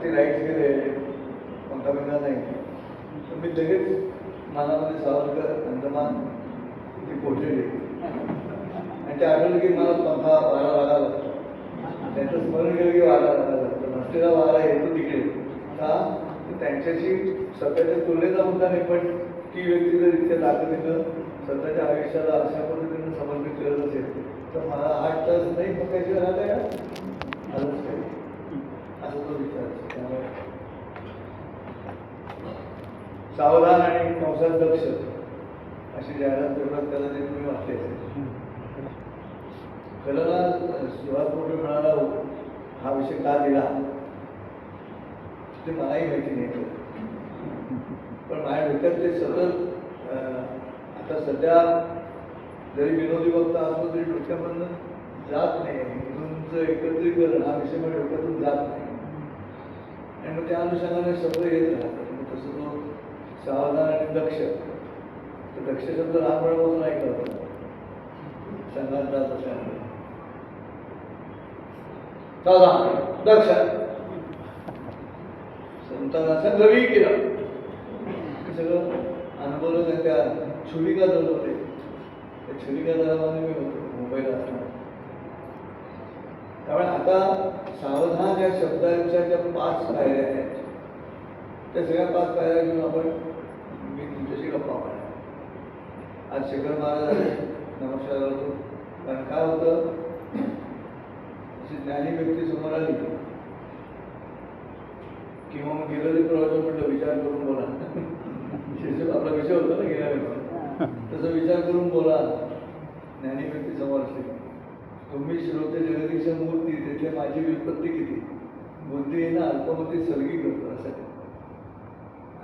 वरती राईट गेले पंखा बिंगा नाही तर मी लगेच मनामध्ये सावरकर अंदमान ती कोठेली आणि ते आठवलं की मला पंखा वारा लागायला लागतो. त्यांचं स्मरण केलं की वारा लागायला लागतो. नसलेला वारा येतो तिकडे का त्यांच्याशी स्वतःच्या तुलनेचा मुद्दा नाही, पण ती व्यक्ती जर इतक्या ताकदीनं स्वतःच्या आयुष्याला अशा पद्धतीनं समर्पित करत असेल तर मला 8 तास नाही पकायची राहत आहे आलंच काही असं तो विचार. त्यामुळे सावधान आणि कंसात दक्ष अशी जाहिरात पेपरात कदाचित तुम्ही वाचली असेल. खरं ना सुहास मोठे म्हणाला हा विषय का दिला ते मलाही माहिती नाही, पण माझ्या डोक्यात ते सतत आता सध्या जरी विनोदी वक्ता असलो तरी डोक्यामधून जात नाही. हिंदूंचं एकत्रीकरण हा विषय माझ्या डोक्यातून जात नाही आणि मग त्या अनुषंगाने शब्द येत राहतात. मग तसं तो सावधान आणि दक्ष, तर दक्ष शब्द लहानपणापासून ऐकला होता संघात जात असल्यामुळे. सावधान दक्ष संतांना संघवी केलं सगळं अनुभवलं. आणि त्या छुरिका दल होते, त्या छुरिका दलामध्ये मी होतो मुंबईला असताना. त्यामुळे आता सावधान या शब्दांच्या ज्या 5 पायऱ्या आहेत त्या सगळ्या 5 पायऱ्या घेऊन आपण मी तुमच्याशी गप्पा मारल्या. आज शेखर महाराज नमस्कार करतो. कारण काय होतं अशी ज्ञानी व्यक्ती समोर आली किंवा मग गेलेले प्रवास म्हटलं विचार करून बोला. आपला विषय होता ना गेल्या वेळेस, तसं विचार करून बोला. ज्ञानी व्यक्ती समोर असते. तुम्ही श्रोते जगदीश मूर्ती तिथे माझी व्युत्पत्ती किती बुद्धी आहे ना अल्पमती सलगी करतो असं.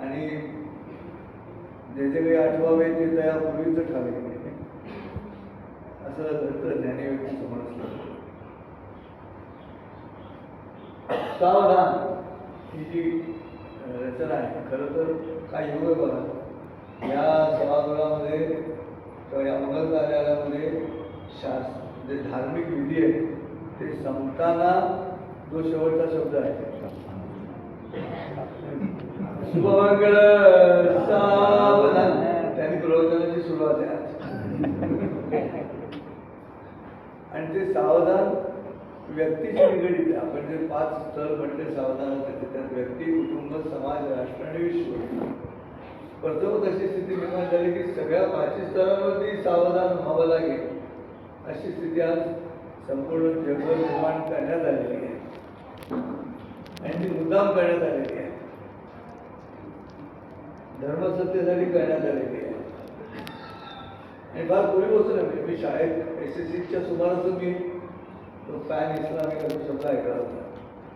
आणि जे जे काही आठवावे ते त्या पूर्वीच ठावे असं घडतं ज्ञानी व्यक्ती समोर असतं. सावधान ही जी रचना आहे खरं तर काय योग आहे बघा. या सभागृहामध्ये किंवा या मंगल कार्यालयामध्ये जे धार्मिक विधी आहे ते संपताना जो शेवटचा शब्द आहे शुभमंगल सावधान, त्यांनी प्रवचनाची सुरुवात आहे आणि ते सावधान व्यक्तीशी निगडीत आहे. आपण जे 5 स्तर म्हटले सावधान होते त्यात व्यक्ती, कुटुंब, समाज, राष्ट्र आणि विश्व. प्रथमच अशी स्थिती निर्माण झाली की सगळ्या 5 स्तरांवरती सावधान व्हावं लागेल अशी स्थिती आज संपूर्ण जगभर निर्माण करण्यात आलेली आहे आणि ती मुद्दाम करण्यात आलेली आहे. धर्मसत्यसाठी करण्यात आलेली आहे. आणि फार पूर्वीपासून आहे. मी शाळेत SSCच्या सुमारास मी तो पॅन इस्लामिक शब्द ऐकला होता.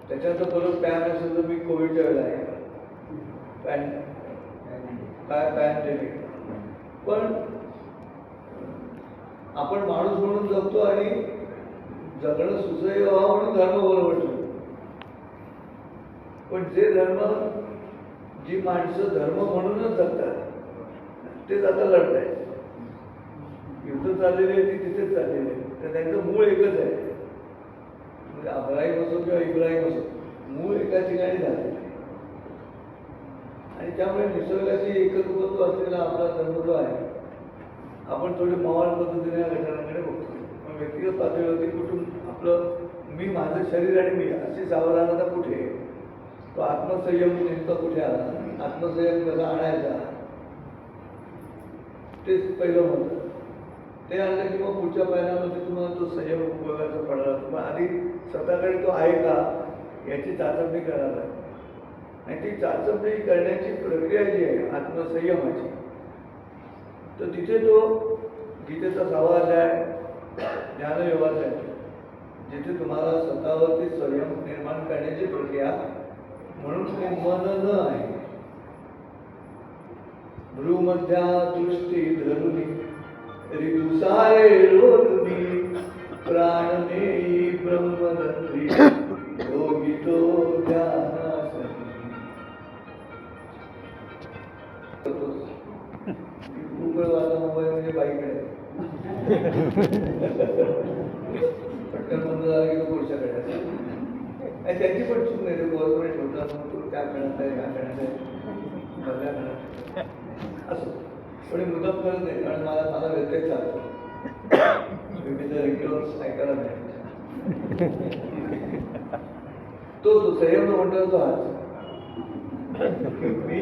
त्याच्यानंतर परत पॅन हा शब्द मी कोविडच्या वेळेला ऐकला. पॅन काय पॅन्डेमिक. पण आपण माणूस म्हणून जगतो आणि जगणं सुसह्य व्हावं म्हणून धर्म बरोबर ठेवतो. पण जे धर्म जी माणसं धर्म म्हणूनच जगतात तेच आता लढत आहे. युद्ध चाललेली आहे ती तिथेच चाललेली आहे. तर त्यांचं मूळ एकच आहे. म्हणजे अब्राहिम असो किंवा इब्राहिम असो मूळ एका ठिकाणी झालेलं आहे. आणि त्यामुळे निसर्गाशी एकत्वत्व असलेला आपला धर्म जो आहे आपण थोडी मवाळ पद्धतीने या घटनांकडे बघतो. पण व्यक्तिगत पातळीवरती कुठून आपलं मी माझं शरीर आणि मी अशी सावधानता कुठे, तो आत्मसंयम नेमका कुठे आला, आत्मसंयम कसा आणायचा तेच पहिलं होतं. ते आणलं की मग पुढच्या पायऱ्यामध्ये तुम्हाला तो संयम उपयोगाचा पडला. तुम्हाला आधी स्वतःकडे तो आहे का याची चाचपणी करायला. आणि ती चाचपणी करण्याची प्रक्रिया जी आहे आत्मसंयमाची, तर तिथे तो गीतेचा 6वा अध्याय ज्ञानयोगाचा आहे, जिथे तुम्हाला स्वतःवरती संयम निर्माण करण्याची प्रक्रिया म्हणून ते मनन आहे. भ्रूमध्या दृष्टी धरुनी ऋतुसारे रोधुनी प्राणनेयी ब्रह्मदंत्री योगितो ध्यानासनी. उकळवाला मोबाईल म्हणजे बाईकडे पटकन बंद झाला की तो पुढच्याकडे. आणि त्यांची पण चूक नाही. ते गव्हर्नमेंट होतं मग तू काय करणार आहे, काय करणार आहे, बघा करणार असं. पण मुद्दाम करत नाही, कारण मला व्यत्यय चालतो. विविध रेग्युलर्स ऐकायला नाही. तो संयम म्हणतो तो हाच. मी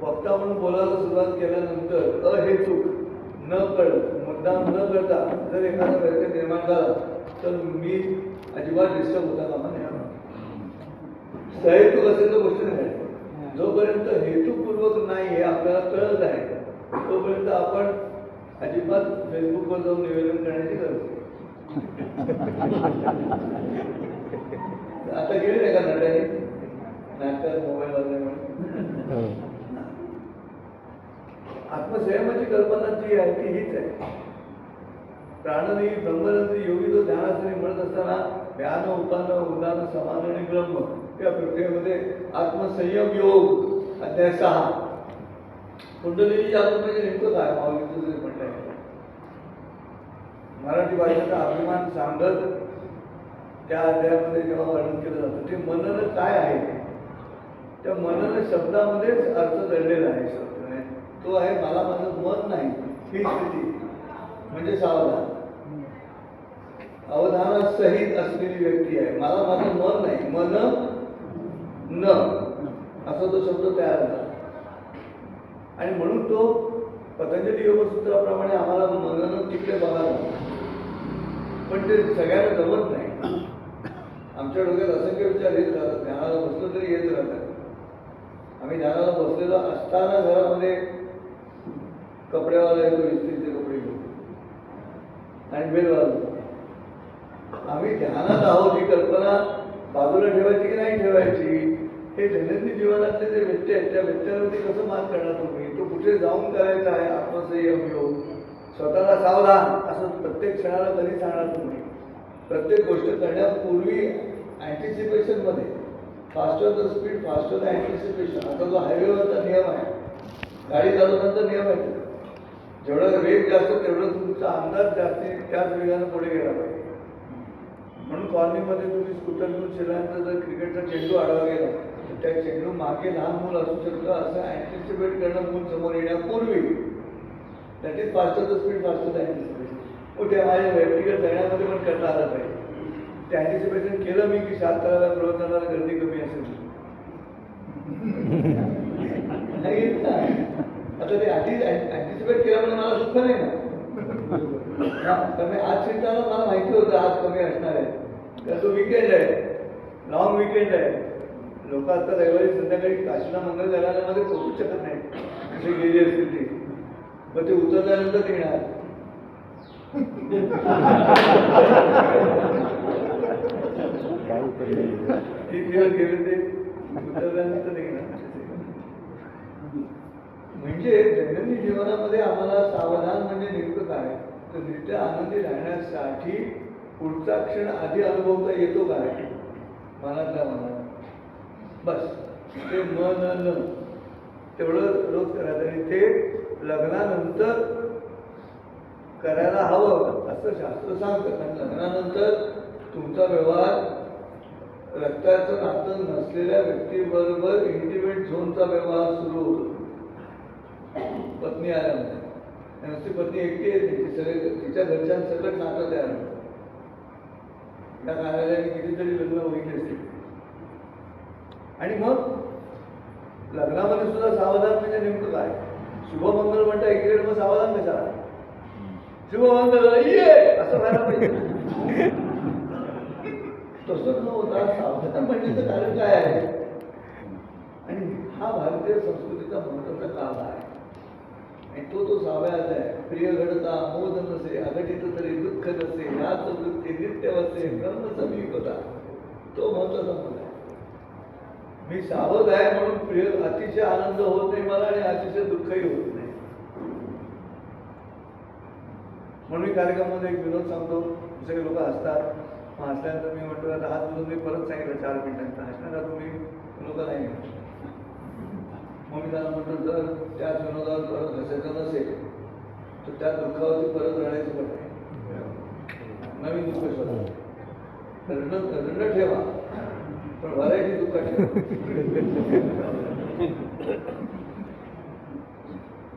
वक्ता म्हणून बोलायला सुरुवात केल्यानंतर अहेतुक न कळत मुद्दाम न करता जर एखादा व्यत्यय निर्माण झाला तर मी अजिबात डिस्टर्ब होता कामा नाही. सहेतुक असेल तर गोष्ट नाही. जोपर्यंत हेतुपूर्वक नाही हे आपल्याला कळत आहे तोपर्यंत आपण अजिबात फेसबुकवर जाऊन निवेदन करण्याची गरज नाही. आता गेले नाही का नाट्याने नाटकात मोबाईल वाजल्यामुळे. आत्मसंयमाची कल्पना जी आहे ती हीच आहे. प्राणनी ब्रह्मरंती योगी जो ध्यानासनी म्हणत असताना ध्यान उपान उदान समान आणि ब्रह्म या प्रक्रियेमध्ये आत्मसंयम योग अध्याय 6 कुंडलिनी जागृत म्हणजे नेमकं काय माऊलीचं जे म्हटलंय. मराठी भाषेचा अभिमान सांगत त्या अध्यायामध्ये जेव्हा वर्णन केलं जातं ते मनन काय आहे त्या मनन शब्दामध्येच अर्थ दडलेला आहे. शब्द तो आहे मला माझं मन नाही ही स्थिती म्हणजे सावधान. अवधानासहित असलेली व्यक्ती आहे. मला माझं मन नाही, मन न असा तो शब्द तयार झाला. आणि म्हणून तो पतंजली योगसूत्राप्रमाणे आम्हाला मनन तिकडे बघायला, पण ते सगळ्यांना जमत नाही. आमच्या डोक्यात असंख्य विचार येत राहतात. ध्यानाला बसलो तरी येत राहतात. आम्ही ध्यानाला बसलेलो असताना घरामध्ये कपडेवाला येतो, इस्त्रीचे कपडे घेऊन आणि बेल वाजतो. आम्ही ध्यानात आहोत ही कल्पना बाजूला ठेवायची की नाही ठेवायची हे दैनंदिन जीवनातले जे व्यत्यय आहेत त्या व्यत्ययावरती कसं मात करणार तुम्ही. तो कुठे जाऊन करायचा आहे. आत्मसंयम योग स्वतःला सावधान असं प्रत्येक क्षणाला कधी सांगणार तुम्ही. प्रत्येक गोष्ट करण्यापूर्वी अँटिसिपेशनमध्ये faster the speed faster the anticipation असा जो हायवेवरचा नियम आहे, गाडी चालवताना नियम आहे. जेवढा वेग जास्त तेवढं तुमचा अंदाज जास्ती त्याच वेगानं पुढे गेला पाहिजे. म्हणून कॉलनीमध्ये तुम्ही स्कूटर घेऊन शिरल्यानंतर जर क्रिकेटचा चेंडू आढावा गेला तर त्या चेंडू मागे लहान मूल असू शकतं असं अँटिसिपेट करणं मूल समोर येण्यापूर्वी that is faster the speed faster the anticipation. मग त्या माझ्या व्यक्तिगत जगण्यामध्ये पण करता आलं पाहिजे. ते अँटिसिपेशन केलं मी की शास्त्राला प्रवचनाला गर्दी कमी असेल. आता ते अँटिसिपेट केल्यामुळे मला दुःख नाही ना. कारण आज शिरताना मला माहिती होतं आज कमी असणार आहे. तर तो विकेंड आहे, लॉंग विकेंड आहे. लोक आता रविवारी संध्याकाळी काशीला मंगल घराण्यामध्ये पोहोचू शकत नाही. कसे गेली असतील ते. मग ते उतरल्यानंतर निघणार. तीन दिवस गेले ते उतरल्यानंतर निघणार. म्हणजे दैनंदिन जीवनामध्ये आम्हाला सावधान म्हणजे नेमकं काय तर नित्य आनंदी राहण्यासाठी पुढचा क्षण आधी अनुभवता येतो काय मनातल्या मनात. बस ते मन तेवढं रोज करायचं. आणि ते लग्नानंतर करायला हवं असं शास्त्र सांगतं. कारण लग्नानंतर तुमचा व्यवहार रक्ताचं नातं नसलेल्या व्यक्तीबरोबर इंटिमेट झोनचा व्यवहार सुरू होतो. पत्नी आल्यामध्ये नुसती पत्नी एकटी येते ती सगळे तिच्या घरच्यांसकट नातं तयार होतं. त्या कार्यालयाने कितीतरी लग्न बघितले असतील. आणि मग लग्नामध्ये सुद्धा सावधान म्हणजे नेमकं काय. शुभमंगल म्हणता एकीकडे मग सावधान कशाला. शुभमंगल ये असं व्हायला पाहिजे. तसंच न होता सावधान म्हणण्याचं कारण काय आहे. आणि हा भारतीय संस्कृतीचा महत्वाचा काळ आहे. आणि तो सावयाचा आहे. प्रिय घडता मोद नसे अघटित तरी दुःख नसे याच वृत्ती नित्य वसे कर्म समीप होता. तो महत्वाचा मुद्दा आहे. मी सावध आहे म्हणून प्रिय अतिशय आनंद होत नाही मला आणि अतिशय दुःखही होत नाही. म्हणून कार्यक्रमामध्ये एक विनोद सांगतो. सगळे लोक हसतात. मग हसल्यानंतर मी म्हणतो आता हात बोलून मी परत सांगितलं 4 मिनिटांचा हसणार का तुम्ही लोक नाही. मग मी त्याला म्हटलं जर त्याच विनोदावर परत हसायचं नसेल तर त्या दुःखावरती परत रडायचं पण नाही. नवीन दुःख शोधा. ऋण ठेवा पण व्हरायटी दुःखाची.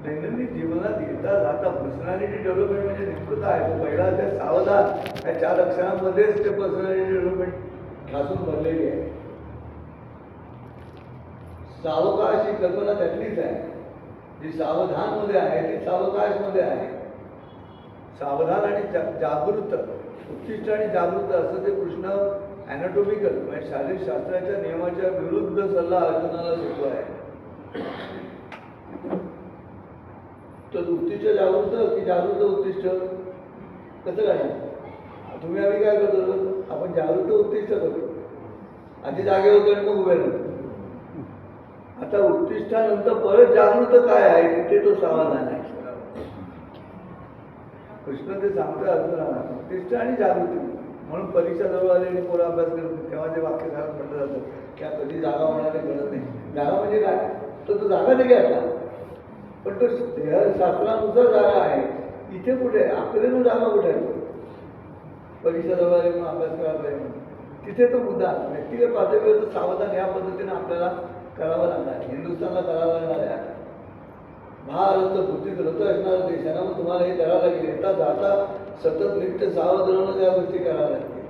दैनंदिन जीवनात येता जाता पर्सनॅलिटी डेव्हलपमेंट म्हणजे नेमकं काय? तो पहिला त्या सावधान त्या 4 अक्षरांमध्येच ते पर्सनॅलिटी डेव्हलपमेंट ठासून भरलेली आहे. सावकाश ही कल्पना त्यातलीच आहे. जी सावधान मध्ये आहे ती सावकाश मध्ये आहे. सावधान आणि जागृत, उत्कृष्ट आणि जागृत असं ते कृष्ण ॲनाटॉमिकल म्हणजे शारीरिक शास्त्राच्या नियमाच्या विरुद्ध सल्ला अर्जुनाला देतो आहे. तर उत्कृष्ट जागृत की जागृत उत्कृष्ट कसं काय? तुम्ही आम्ही काय करतो? आपण जागृत उत्कृष्ट करतो. आधी जागे होतो आणि मग उभे राहतो. आता उत्कृष्टानंतर परत जागृत काय आहे तिथे तो समाधान आहे. कृष्ण ते सांगतो अर्जुनाला उत्कृष्ट आणि जागृती. म्हणून परीक्षा जवळ आली आणि पोरं अभ्यास करत नाही तेव्हा ते वाक्य घरात म्हटलं जातं की कधी जागा होणार नाही कळत नाही. जागा म्हणजे काय? तर तो जागा नाही घ्यायचा, पण तो शास्त्रानुसार जागा आहे. इथे कुठे अकलेनं जागा कुठे आहे? परीक्षा जवळ आली म्हणून अभ्यास करायला नाही म्हणून तिथे तो मुद्दा व्यक्तिगत पातळीवर सावधान या पद्धतीने आपल्याला करावं लागणार. हिंदुस्थानला करावं लागणार आहे. भारत बुद्धीत रत असणारा देश आहे ना, मग तुम्हाला हे करावं लागेल. येता जाता सतत नित्य सावध राहून या गोष्टी कराव्या लागतील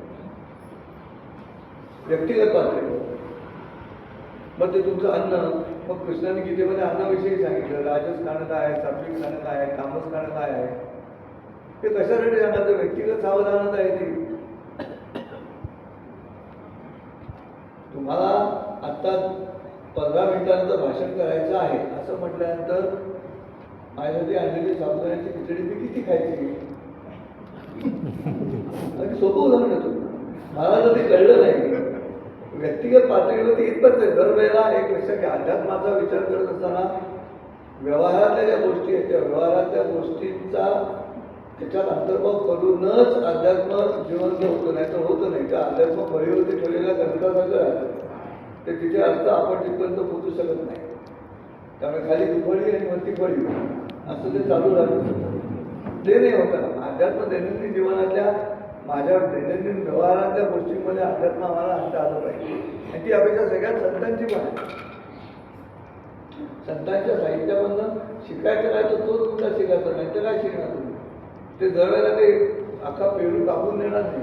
व्यक्तिगत पातळीवर. मग ते तुमचं अन्न, मग कृष्णाने गीतेमध्ये अन्नाविषयी सांगितलं. राजस खाणं काय आहे, सात्विक खाणं काय आहे, तामस खाणं काय आहे, हे कशासाठी सांगायचं? व्यक्तिगत सावधानता आहे ती. तुम्हाला आत्ता 15 मिनिटांचं भाषण करायचं आहे असं म्हटल्यानंतर माझ्यासाठी आणलेली साबुदाण्याची खिचडी मी किती खायची? आणि सोपं उदाहरण येतो. मला जर ते कळलं नाही व्यक्तिगत पातळीवरती इतपत दरवेळेला एक लक्षात घ्या, अध्यात्माचा विचार करत असताना व्यवहारातल्या ज्या गोष्टी आहेत त्या व्यवहारातल्या गोष्टींचा त्याच्यात अंतर्भाव करूनच अध्यात्म जिवंत होतं, नाही तर होतं नाही. त्या अध्यात्म फळीवरती ठेवलेल्या ग्रंथासारखं राहतं. ते तिथे असतं, आपण तिथपर्यंत पोहोचू शकत नाही. त्यामुळे खाली दुफळी आणि वरती फळी असं ते चालू राहतं. ते नाही होतं. अध्यात्म दैनंदिन जीवनातल्या माझ्या दैनंदिन व्यवहारातल्या गोष्टींमध्ये अध्यात्म आम्हाला आणता आलं पाहिजे. आणि ती अपेक्षा सगळ्यात संतांची पण आहे. संतांच्या साहित्यामधनं शिकायचं काय तर तोच मुद्दा शिकायचा, नाही तर काय शिकणार तुम्ही? ते दरवेळेला काही अख्खा पेरू कापून देणार नाही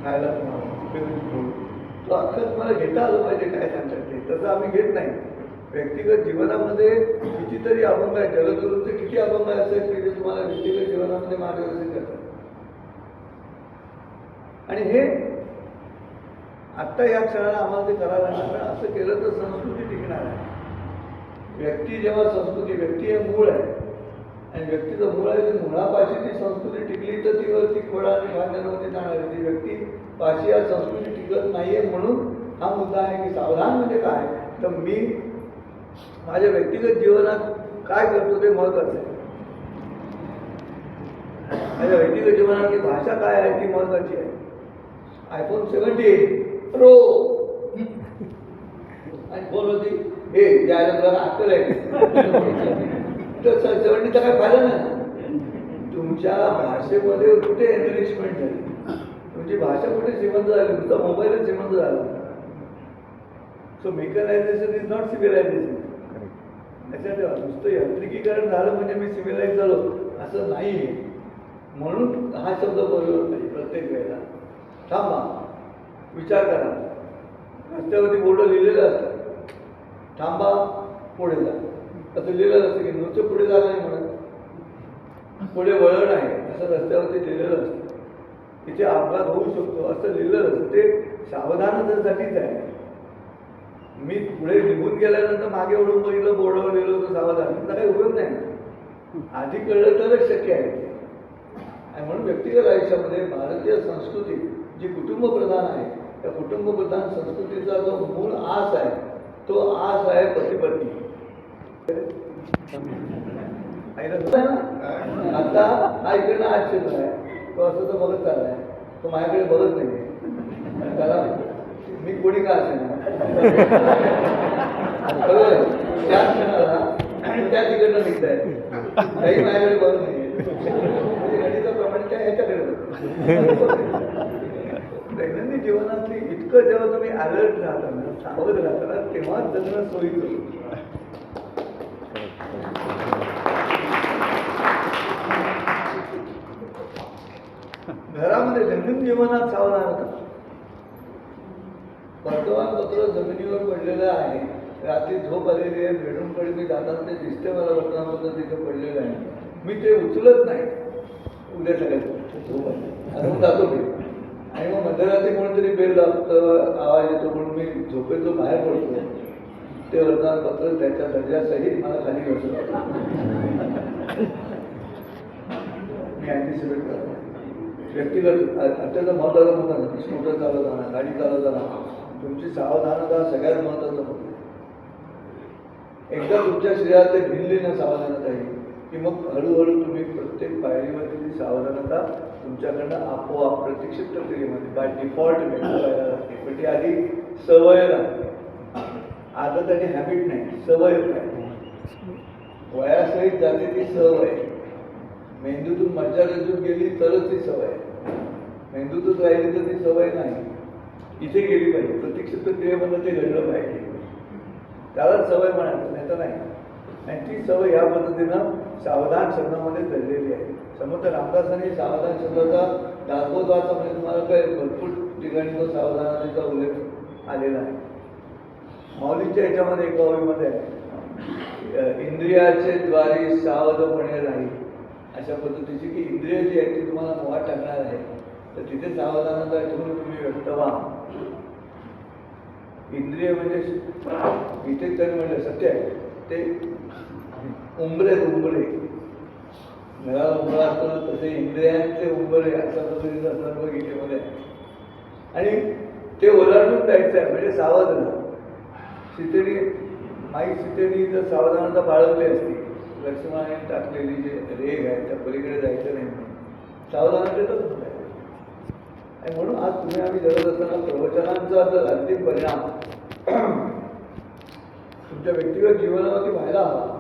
खायला तुम्हाला. पेरू तो अख्खा तुम्हाला घेता आलं पाहिजे काय सांगतात ते. तसं आम्ही घेत नाही. व्यक्तिगत जीवनामध्ये कितीतरी अभंग आहे. जगद्गुरूंचे किती अभंग असेल की जे तुम्हाला व्यक्तिगत जीवनामध्ये मार्गदर्शन करतात. आणि हे आत्ता या क्षणाला आम्हाला ते करायला लागणार. असं केलं तर संस्कृती टिकणार आहे. व्यक्ती जेव्हा संस्कृती, व्यक्ती हे मूळ आहे आणि व्यक्तीचं मूळ आहे, ती मुळापाशी ती संस्कृती टिकली तर ती वरती खोडा आणि भांडणावरती जाणार आहे. ती व्यक्ती पाशी या संस्कृती टिकत नाहीये. म्हणून हा मुद्दा आहे की सावधान म्हणजे काय, तर मी माझ्या व्यक्तिगत जीवनात काय करतो ते महत्वाचं आहे. माझ्या व्यक्तिगत जीवनातली भाषा काय आहे ती महत्वाची आहे. iPhone 17 प्रो आणि फोन होती हे द्यायला तुला अक्कल आहे तर 70चा काय फायदा नाही. तुमच्या भाषेमध्ये कुठे एनरिचमेंट झाली, तुमची भाषा कुठे श्रीमंत झाली, तुमचा मोबाईलच श्रीमंत झाला. So mechanisation is not civilisation. लक्षात ठेवा, नुसतं यांत्रिकीकरण झालं म्हणजे मी सिव्हिलाइज झालो असं नाही आहे. म्हणून हा शब्द बरोबर नाही. प्रत्येक वेळेला थांबा, विचार करा. रस्त्यावरती बोर्ड लिहिलेलं असतं, थांबा पुढे जा असं लिहिलेलं असतं की नुसतं पुढे जायला नाही म्हणत, पुढे वळण आहे असं रस्त्यावरती लिहिलेलं असतं. तिथे अपघात होऊ शकतो असं लिहिलेलं असतं. ते सावधानतेसाठीच आहे. मी पुढे निघून गेल्यानंतर मागे वळून बघितलं, बोर्डावर लिहिलं होतं सावधान, त्याचा काही उपयोग नाही. आधी कळलं तरच शक्य आहे ते. आणि म्हणून व्यक्तिगत आयुष्यामध्ये भारतीय संस्कृती जी कुटुंबप्रधान आहे, त्या कुटुंबप्रधान संस्कृतीचा जो मूळ आस आहे तो आस आहे पती-पत्नी. आता हा इकडनं आश्चर्य आहे, तो असं तर बघत चाललाय, तो माझ्याकडे बघत नाही. त्याला मी कोणी का असेल बरोबर त्या क्षणाला त्या तिकडनं निघत आहे, काही माझ्याकडे बघत नाही. गणिताप्रमाणे त्या ह्याच्याकडे दैनंदिन जीवनातली इतकं जेव्हा तुम्ही अलर्ट राहता ना, सावध राहता ना, तेव्हाच जगणं सोयीचं होतं. घरामध्ये दैनंदिन जीवनात सावधानता. वर्तमानपत्र जमिनीवर पडलेलं आहे, रात्री झोप आलेली आहे, बेडरूमकडे मी जाताना ते दिसते मला वर्तमानपत्र तिथे पडलेलं आहे, मी ते उचलत नाही. उद्या सकाळी झोप आणि जातो मी, आणि मग मध्यरात्री कोणतरी बेल लागतं, आवाज येतो म्हणून मी झोपेतो बाहेर पडतो. ते वर्तमानपत्र त्याच्या दर्जासहित मला खाली बसवतं. मी अँटिसिपेट करतो. व्यक्तिगत अत्यंत महत्त्वाचा मुद्दा नाही. स्कूटर चालवताना, गाडी चालवताना तुमची सावधानता सगळ्यात महत्त्वाचं मुद्दा. एकदा तुमच्या शरीरात ते भिनली ना सावधानता ही, की मग हळूहळू तुम्ही प्रत्येक पायरीमध्ये ती सावधानता तुमच्याकडनं आपोआप प्रत्यक्ष प्रक्रियेमध्ये बाय डिफॉल्ट व्हायला लागते. पण ती आधी सवय लागते. आदत आणि हॅबिट नाही, सवय काय. वयासहित जाते ती सवय. मेंदूतून मज्जारज्जूत गेली तरच ती सवय. मेंदूतच राहिली तर ती सवय नाही. इथे गेली पाहिजे, प्रत्यक्ष प्रक्रियेमध्ये ते घडलं पाहिजे. त्यालाच सवय म्हणायचं, नाही तर नाही. आणि ती सवय या पद्धतीनं सावधान शब्दामध्ये दडलेली आहे. समर्थ रामदासांनी सावधान शब्दाचा दासबोधाचा म्हणजे तुम्हाला काय भरपूर ठिकाणी तो सावधानतेचा उल्लेख आलेला आहे. माऊलींच्या याच्यामध्ये एका ओळीमध्ये आहे, इंद्रियाचे द्वारी सावधपणे राहील. अशा पद्धतीची की इंद्रिय जी आहे ती तुम्हाला मोहात टाकणार आहे, तर तिथे सावधानता ठेवून तुम्ही व्यक्त व्हा. इंद्रिय म्हणजे इथे तरी म्हणजे सत्य आहे ते उंबरे उंबरे घराला उंबरा असतो तसे इंद्रियांचे उंबरे अशा पद्धतीचं सर्व गीतेमध्ये आहे. आणि ते ओलांडून जायचं आहे म्हणजे सावध राहा. सीतेने माई सीतेने जर सावधानता बाळगली असती, लक्ष्मणाने टाकलेली जे रेग आहे त्या पलीकडे जायचं नाही म्हणून सावधानतेतच होत आहे. आणि म्हणून आज तुम्ही आम्ही जगत असताना प्रवचनांचा जर अंतिम परिणाम तुमच्या व्यक्तिगत जीवनावरती व्हायला हवा.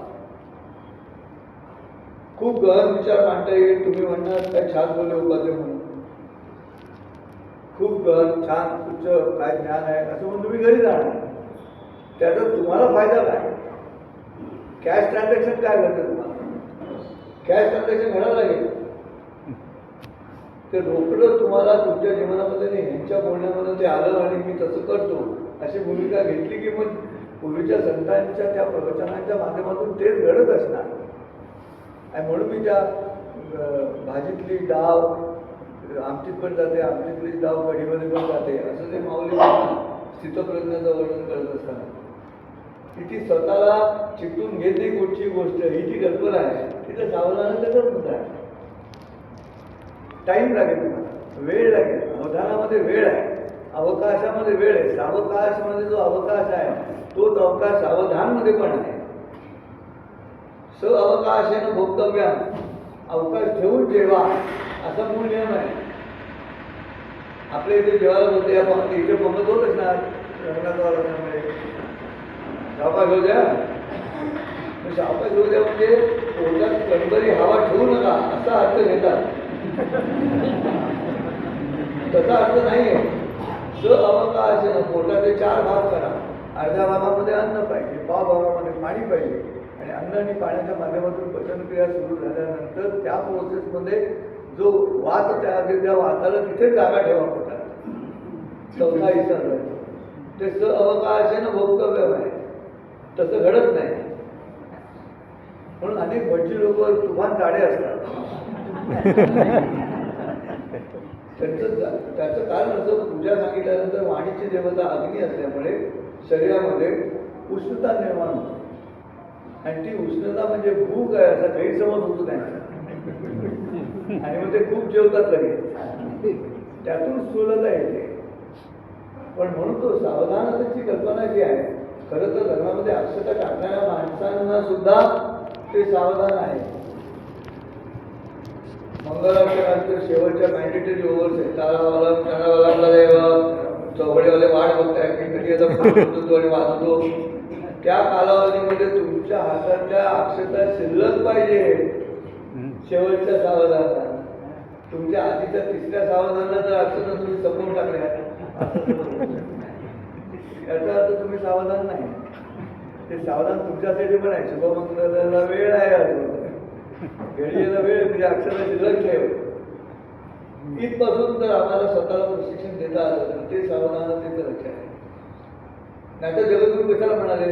खूप गहन विचार मांडता येईल. तुम्ही म्हणणार काय छान बोलले उपाध्याय म्हणून, खूप गहन छान उच्च काय ज्ञान आहे असं म्हणून तुम्ही घरी जाणार. त्याचा तुम्हाला फायदा काय? कॅश ट्रान्झॅक्शन काय घडतं तुम्हाला? कॅश ट्रान्झॅक्शन घडायला लागेल. ते रोकडं तुम्हाला तुमच्या जीवनामध्ये नाही, ह्यांच्या बोलण्यामध्ये ते आलं आणि मी तसं करतो अशी भूमिका घेतली की मग पूर्वीच्या संतांच्या त्या प्रवचनांच्या माध्यमातून तेच घडत असणार. आणि म्हणून मी त्या भाजीतली डाव आमटीत पण जाते, आमटीतली डाव कढीमध्ये पण जाते असं ते माऊली स्थितप्रज्ञाचं वर्णन करत असताना की ती स्वतःला चिकटून घेत नाही कुठची गोष्ट, ही जी कल्पना आहे तिथं सावधानतेचाच मुद्दा आहे. टाईम लागेल तुम्हाला, वेळ लागेल. अवधानामध्ये वेळ आहे, अवकाशामध्ये वेळ आहे. सावकाशमध्ये जो अवकाश आहे तोच अवकाश सावधानमध्ये पण आहे. स अवकाशानं भोक्तव्य, अवकाश ठेवून जेवा असा मूळ नियम आहे. आपल्या इथे जेवायला बोलते या इथे पंगत होत असणार लग्नाचा लग्नामुळे शावकाश होऊ द्या. शावकाश होऊ द्या म्हणजे पोटात कणबरी हवा ठेवू नका असा अर्थ घेतात. तसा अर्थ नाही आहे. स अवकाशानं पोटाचे 4 भाग करा. अर्ध्या भागामध्ये अन्न पाहिजे, पाव भागामध्ये पाणी पाहिजे, आणि अन्न आणि पाण्याच्या माध्यमातून पचनक्रिया सुरू झाल्यानंतर त्या प्रोसेसमध्ये जो वात तयार होईल त्या वाताला तिथे जागा ठेवा पोटात. चौथा हिस्सा ते स अवकाशानं भोक्तव्य आहे. तसं घडत नाही. म्हणून अनेक भटजी लोक तुफान जाडे असतात. त्याचं कारण असं, पूजा सांगितल्यानंतर वाणीची देवता अग्नी असल्यामुळे शरीरामध्ये उष्णता निर्माण होते. आणि ती उष्णता म्हणजे भूक आहे असा गैरसमज होतो त्यांचा. आणि मग ते खूप जेवतात लगेच, त्यातून स्थूलता येते. पण म्हणून तो सावधानतेची कल्पना जी आहे, खरं तर धर्मामध्ये अक्षता टाकणाऱ्या माणसांना सुद्धा ते सावधान आहे. मंगलाक्षरांच्या शेवटच्या मॅन्डेटरी ओव्हर्स आहेत. तारावाला चौघडेवाले वाट बघताय की कधी आता होतो आणि वाजतो. त्या कालावधीमध्ये तुमच्या हातातल्या अक्षता शिल्लक पाहिजे. शेवटच्या सावधानता तुमच्या आधीच्या तिसऱ्या सावधानाला जर असं तुम्ही समोर टाकल्या याचा अर्थ तुम्ही सावधान नाही. ते सावधान तुमच्यासाठी पण आहे. शुभमंगलाला वेळ आहे, अजून घडीला वेळ म्हणजे अक्षरा शिल्लक ठेव. इथपासून जर आम्हाला स्वतःला प्रशिक्षण देता आलं तर ते सावधानतेचं लक्ष आहे. नाही तर जगद्गुरू कशाला म्हणाले,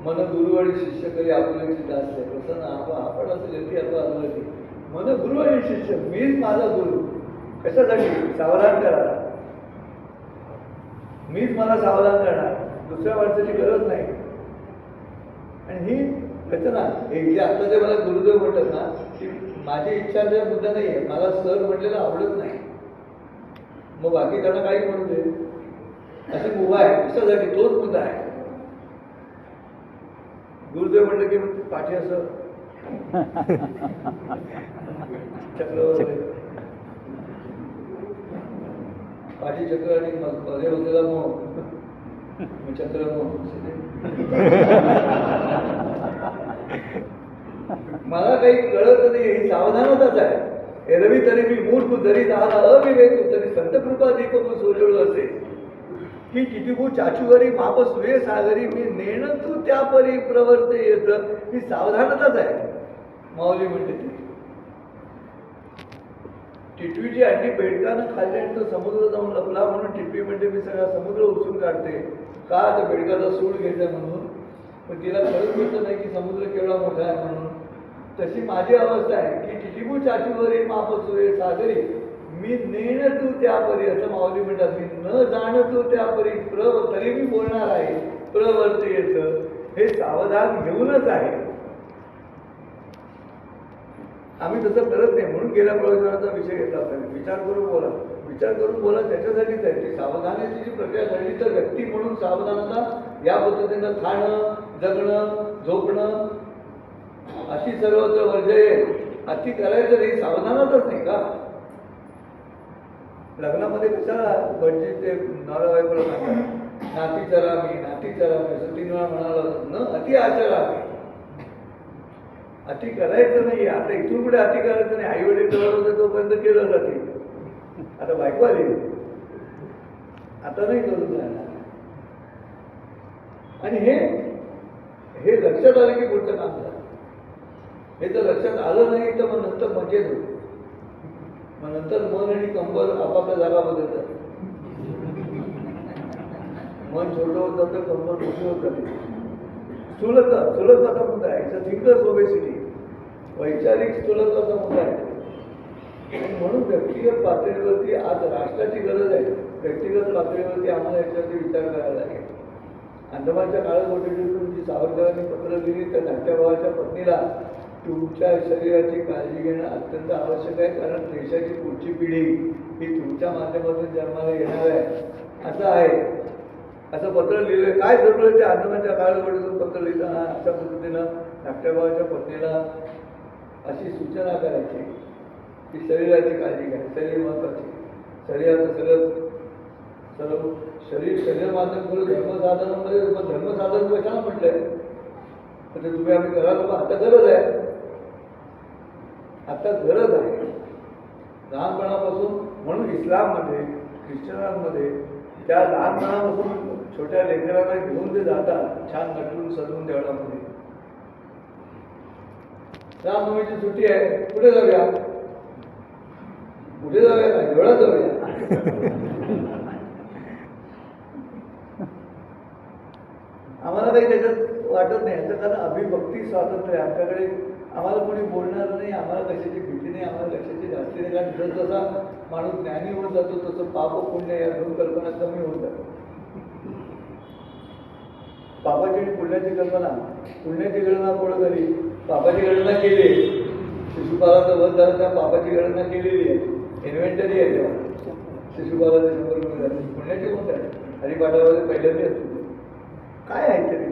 मन गुरु आणि शिष्य करी आपुलेची दास आहे. प्रसन्न आपण असं गती आपण अनुमती. मन गुरु आणि शिष्य, मीच माझा गुरु. कशासाठी? सावधान करा. मीच मला सावधान करणार, दुसऱ्या माणसाची गरज नाही. आणि ही रचना हे जे आता जे मला गुरुदेव म्हणतात ना, की माझी इच्छा जर मुद्दा नाही आहे, मला सर म्हटलेलं आवडत नाही, मग बाकी त्यांना काही म्हणू दे, असं उभा आहे. कशासाठी? तोच मुद्दा आहे. गुरुदेव म्हटलं की मग पाठी असं चक्र, पाठी चक्र आणि मध्ये होतेला मग चक्र मला काही कळत नाही. ही सावधानताच आहे. एरवी तरी मी मूर्ख जरी झाला अविवेक तरी संतकृपा दीप सोडलो असे की चितिभू चाचूवरी माप सुये सागरी मी नेण तू त्या परी प्रवर्ते येत. ही सावधानताच आहे. माऊली म्हणते ती टिटवीची अंडी बेडकानं खाल्ली आणि तो समुद्र जाऊन लपला म्हणून टिटवी म्हणते मी सगळा समुद्र उचलून काढते. का? तर बेडकाचा सूड घ्यायचा म्हणून. पण तिला खरंच कळत नाही की समुद्र केवढा मोठा आहे म्हणून. तशी माझी अवस्था आहे की टिटिबू चाचूवरी माप सुये सागरी मी नेण तू त्या परी, असं माऊली म्हणतात. मी न जाण तू त्या परी तरी मी बोलणार आहे. प्रवर्ते येतं. हे सावधान घेऊनच आहे. आम्ही तसं करत नाही म्हणून गेल्या प्रवचनाचा विषय घेतला होता. विचार करून बोला, विचार करून बोला, त्याच्यासाठीच आहे. ती सावधानाची जी प्रक्रिया झाली तर व्यक्ती म्हणून सावधानता या पद्धतीनं खाणं, जगणं, झोपणं, अति सर्वत्र वर्जय. अति करायचं नाही, सावधानतच नाही का? लग्नामध्ये कशाला भटजी ते नवरा बायकोला सांगतात नाती चरा मी, नाती चरा मी, असं 3 वेळा म्हणाला न अति आचरा. अति करायचं नाही. आता इथून पुढे अति करायचं नाही. आई वडील करत होते तोपर्यंत केलं जाते. आता बायको आली, आता नाही करून जाणार. आणि हे लक्षात आलं की पुढचं काम झालं. हे जर लक्षात आलं नाही तर मग नंतर मजेत होतं. मग नंतर मन आणि कंबर आपापल्या जागा बदलतात. मन छोटं होत जातं, कंबर मोठी होत जाते. स्थूलत्वाचा मुद्दा आहे. It's thinkers obesity. वैचारिक स्थूलत्वाचा मुद्दा आहे. म्हणून व्यक्तिगत पातळीवरती आज राष्ट्राची गरज आहे. व्यक्तिगत पातळीवरती आम्हाला याच्यावरती विचार करायला लागेल. अंदमानच्या काळाकोटीतून जी सावरकरांनी पत्र दिली त्या धाकट्या भावाच्या पत्नीला तुमच्या शरीराची काळजी घेणं अत्यंत आवश्यक आहे, कारण देशाची पुढची पिढी ही तुमच्या माध्यमातून जन्माला येणार आहे. असं आहे. असं पत्र लिहिलं. काय जरूर आहे ते अंदमानच्या काळाकोटीतून पत्र लिहिताना अशा पद्धतीनं धाकट्या भावाच्या पत्नीला अशी सूचना करायची की शरीराची काळजी घ्या. शरीर महत्वाची. शरीराचं सर्व शरीर माध्यम करून धर्मसाधनामध्ये धर्मसाधन कशाला म्हटलंय तर ते तुम्ही आम्ही करायला बा. आता गरज आहे. आता गरज आहे लहानपणापासून. म्हणून इस्लाममध्ये, ख्रिश्चनांमध्ये त्या लहानपणापासून छोट्या लेकरांना घेऊन ते जातात छान नटून सजवून देवळामध्ये. रामनवमीची सुट्टी आहे, कुठे जाऊया? कुठे जाऊया? का देवळात जाऊया? आम्हाला काही त्याच्यात वाटत नाही. याचं कारण अभिभक्ती स्वातंत्र्य आहे आमच्याकडे. आम्हाला कोणी बोलणार नाही, आम्हाला कशाची भीती नाही, आम्हाला कशाची जास्ती नाही. कारण जसा माणूस ज्ञानी होत जातो तसं पाप पुण्य या 2 कल्पना कमी होत जातात. पापाची आणि पुण्याची कल्पना, पुण्याची गणना कोण झाली? पापाची गणना केली. शिशुपालाचा वध झाला त्या पापाची गणना केलेली आहे. इन्व्हेंटरी आहे तेव्हा शिशुपालाचे 100 गुन्हे झाले. पुण्याची कोणतं आहे? हरिपाठामध्ये पहिल्यांदा असतो. काय आहे तरी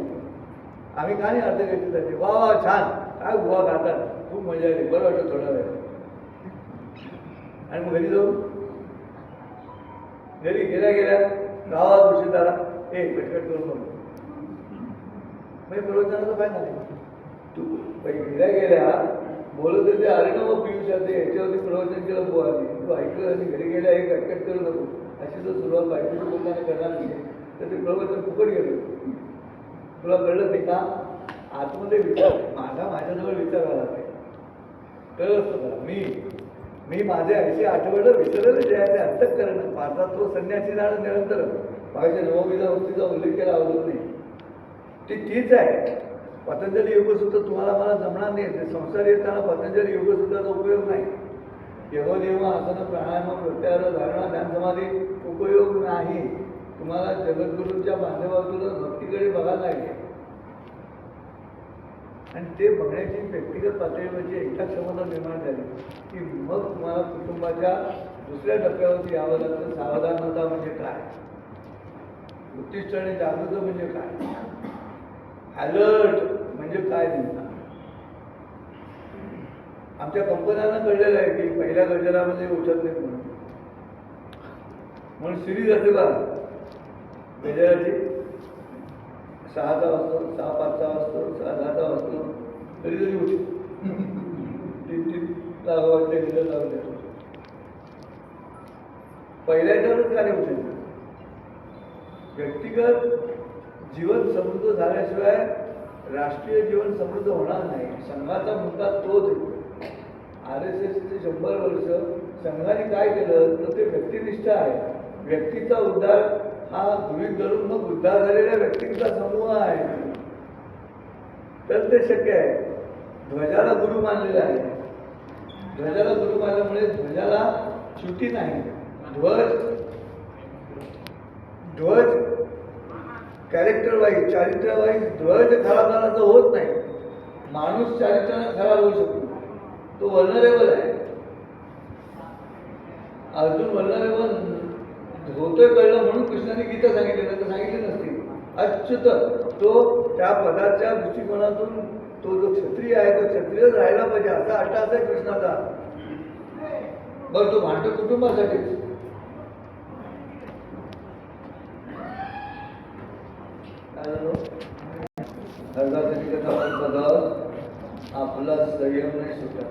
आम्ही का नाही अर्थ घेतली जाते. वा वा छान, काय गुहा गातात, खूप मजा आली, बरं वाटतं थोडा वेळ. आणि मग घरी जाऊन घरी गेल्या गावात उशीर झाला, कटकट करून बघ म्हणजे प्रवचनाचं काय नाही. तू गेल्या बोलत होते अरे ना मग पियुष ते याच्यावरती प्रवचन केलं बुवानी तू ऐकलं आणि घरी गेल्या हे कटकट करू नको अशी जर सुरुवात बायकोच्या बोलताना करणार नाही तर ते प्रवचन फुकट गेलं. तुला कळलं ते का आतमध्ये विचार माझ्याजवळ विचार आला पाहिजे कळलं तुला. मी माझे 80 आठवडं विसरलं जे आहे ते अंतक करणं माझा तो संन्यासी जाणं निरंतर माझ्या नवमीचा वृत्तीचा उल्लेख केला आवडत नाही ती तीच आहे. पतंजली योगसूत्र तुम्हाला मला जमणार नाही ते संसार येताना पतंजली योगसूत्राचा उपयोग नाही. यमनियम आसन प्राणायाम प्रत्याहार धारणा ध्यान समाधी उपयोग नाही. तुम्हाला जगद्गुरूंच्या माध्यमातून भक्तीकडे बघायला लागेल आणि ते बघण्याची व्यक्तिगत पातळीवरची एकटा क्षमता निर्माण झाली की मग तुम्हाला कुटुंबाच्या दुसऱ्या टप्प्यावरती यावं लागतं. सावधानता म्हणजे काय, उत्तिष्ठ आणि जागृत म्हणजे काय, अलर्ट म्हणजे काय नेमका. आमच्या कंपन्यांना कळलेलं आहे की पहिल्या गजरामध्ये उठत नाही म्हणून सिरीज असते बा गजराची 6चा वाजतो 6:05चा वाजतो 6:10चा वाजतो तरी जरी उठतो 3-3 लावायचे गजर लावले पहिल्याच्यावरच काय उठायचं. व्यक्तिगत जीवन समृद्ध झाल्याशिवाय राष्ट्रीय जीवन समृद्ध होणार नाही. संघाचा मुद्दा तोच येतो. RSSचे 100 वर्ष संघाने काय केलं तर ते व्यक्तिनिष्ठ आहे. व्यक्तीचा उद्धार हा गृहीत धरून मग उद्धार झालेल्या व्यक्तींचा समूह आहे तर ते शक्य आहे. ध्वजाला गुरु मानलेला आहे. ध्वजाला गुरु मानल्यामुळे ध्वजाला च्युती नाही. ध्वज कॅरेक्टर वाईज चारित्र्य वाईज ध्वज खराब होत नाही. माणूस चारित्र्याने खराब होऊ शकतो. तो वल्नरेबल आहे. अर्जुन वल्नरेबल होतोय कळलं म्हणून कृष्णाने गीता सांगितली नाही तर सांगितली नसती. अच्युत तो त्या पदाच्या दृष्टिकोनातून तो जो क्षत्रिय आहे तो क्षत्रियच राहायला पाहिजे असा अट्टास आहे कृष्णाचा. बरं तो भांडतो कुटुंबासाठीच. आपला संयम नाही सुटत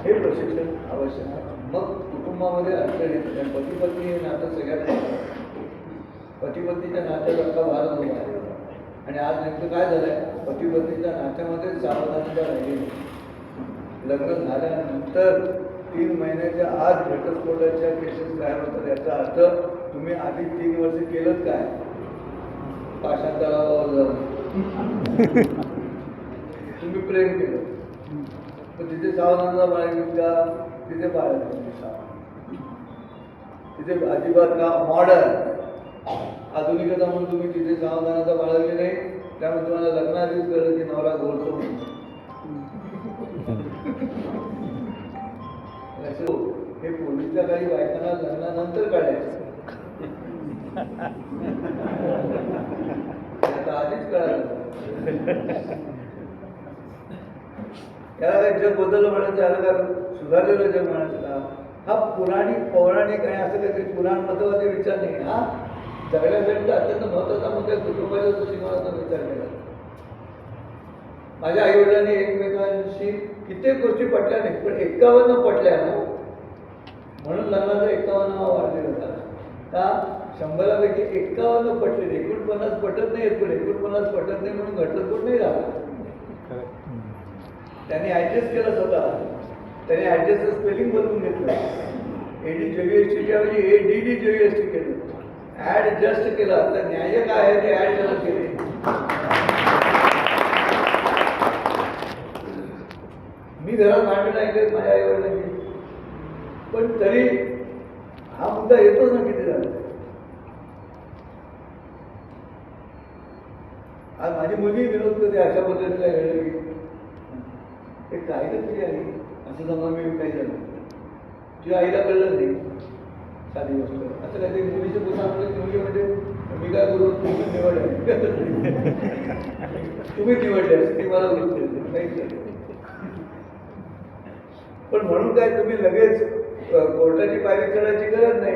हे प्रशिक्षण आवश्यक आहे. मग कुटुंबामध्ये अडचण येत नाही. पती पत्नी हे नातं सगळ्यात पती पत्नीच्या नात्यात अख्खा भारत उभा आहे आणि आज नेमकं काय झालंय पती पत्नीच्या नात्यामध्ये सावधानता राहिली. लग्न झाल्यानंतर 3 महिन्याच्या आत घटस्फोटाच्या केसेस तयार होतात. याचा अर्थ तुम्ही आधी 3 वर्ष केलं काय पाषांतरावर जाऊन तुम्ही प्रेम केलं तर तिथे सावधानता बाळगली का तिथे बाळगली तिथे अजिबात का मॉडर्न आधुनिकता म्हणून तुम्ही तिथे सावधानता बाळगली नाही. त्यामुळे तुम्हाला लग्नाआधीच कळलं की नवरा घोरतो. हे पूर्वीच्या काही बायकांना लग्नानंतर काढायचं आता आधीच कळालं. याला काय जग बदललं म्हणायचं याला काय सुधारलेलं जग म्हणायचं का. हा पौराणिक आणि असं काहीतरी पुराण महत्वाचे विचार नाही. हा जगण्यासाठी अत्यंत महत्वाचा मुद्दा कुटुंबाच्या दृष्टिकोनाचा विचार केला. माझ्या आईवडिलांनी एकमेकांशी कित्येक गोष्टी पटल्या नाहीत पण 51 पटल्या ना म्हणून लग्नाचा 51वा वाढलेला होता. का 100पैकी 51 पटले 49 पटत नाही पण 49 पटत नाही म्हणून घटस्फोट नाही झाला. त्यांनी ऍडजस्ट केलं स्वतः. त्यांनी ऍडजस्ट स्पेलिंग बदलून घेतलं. ADJUST ऐवजी ADDJUST केलं. ऍडजस्ट केलं. तर न्याय काय आहे ते ऍड केले. मी घरात भांडण ऐकत माझ्या आई वडिलांनी पण तरी हा मुद्दा येतोच ना किती झाला. आज माझी मुलगी विरोध करते अशा पद्धतीला घडलं की हे कायदा तरी आहे असं समजा मी काही झालं तुझ्या आईला कळलं नाही साधी गोष्ट असं काहीतरी मुलीचं पुन्हा मुलगी म्हणजे मी काय करू तुम्ही निवड आहे तुम्ही निवडले असं ती मला गोष्ट काहीच पण म्हणून काय तुम्ही लगेच कोर्टाची पायरी चढायची गरज नाही.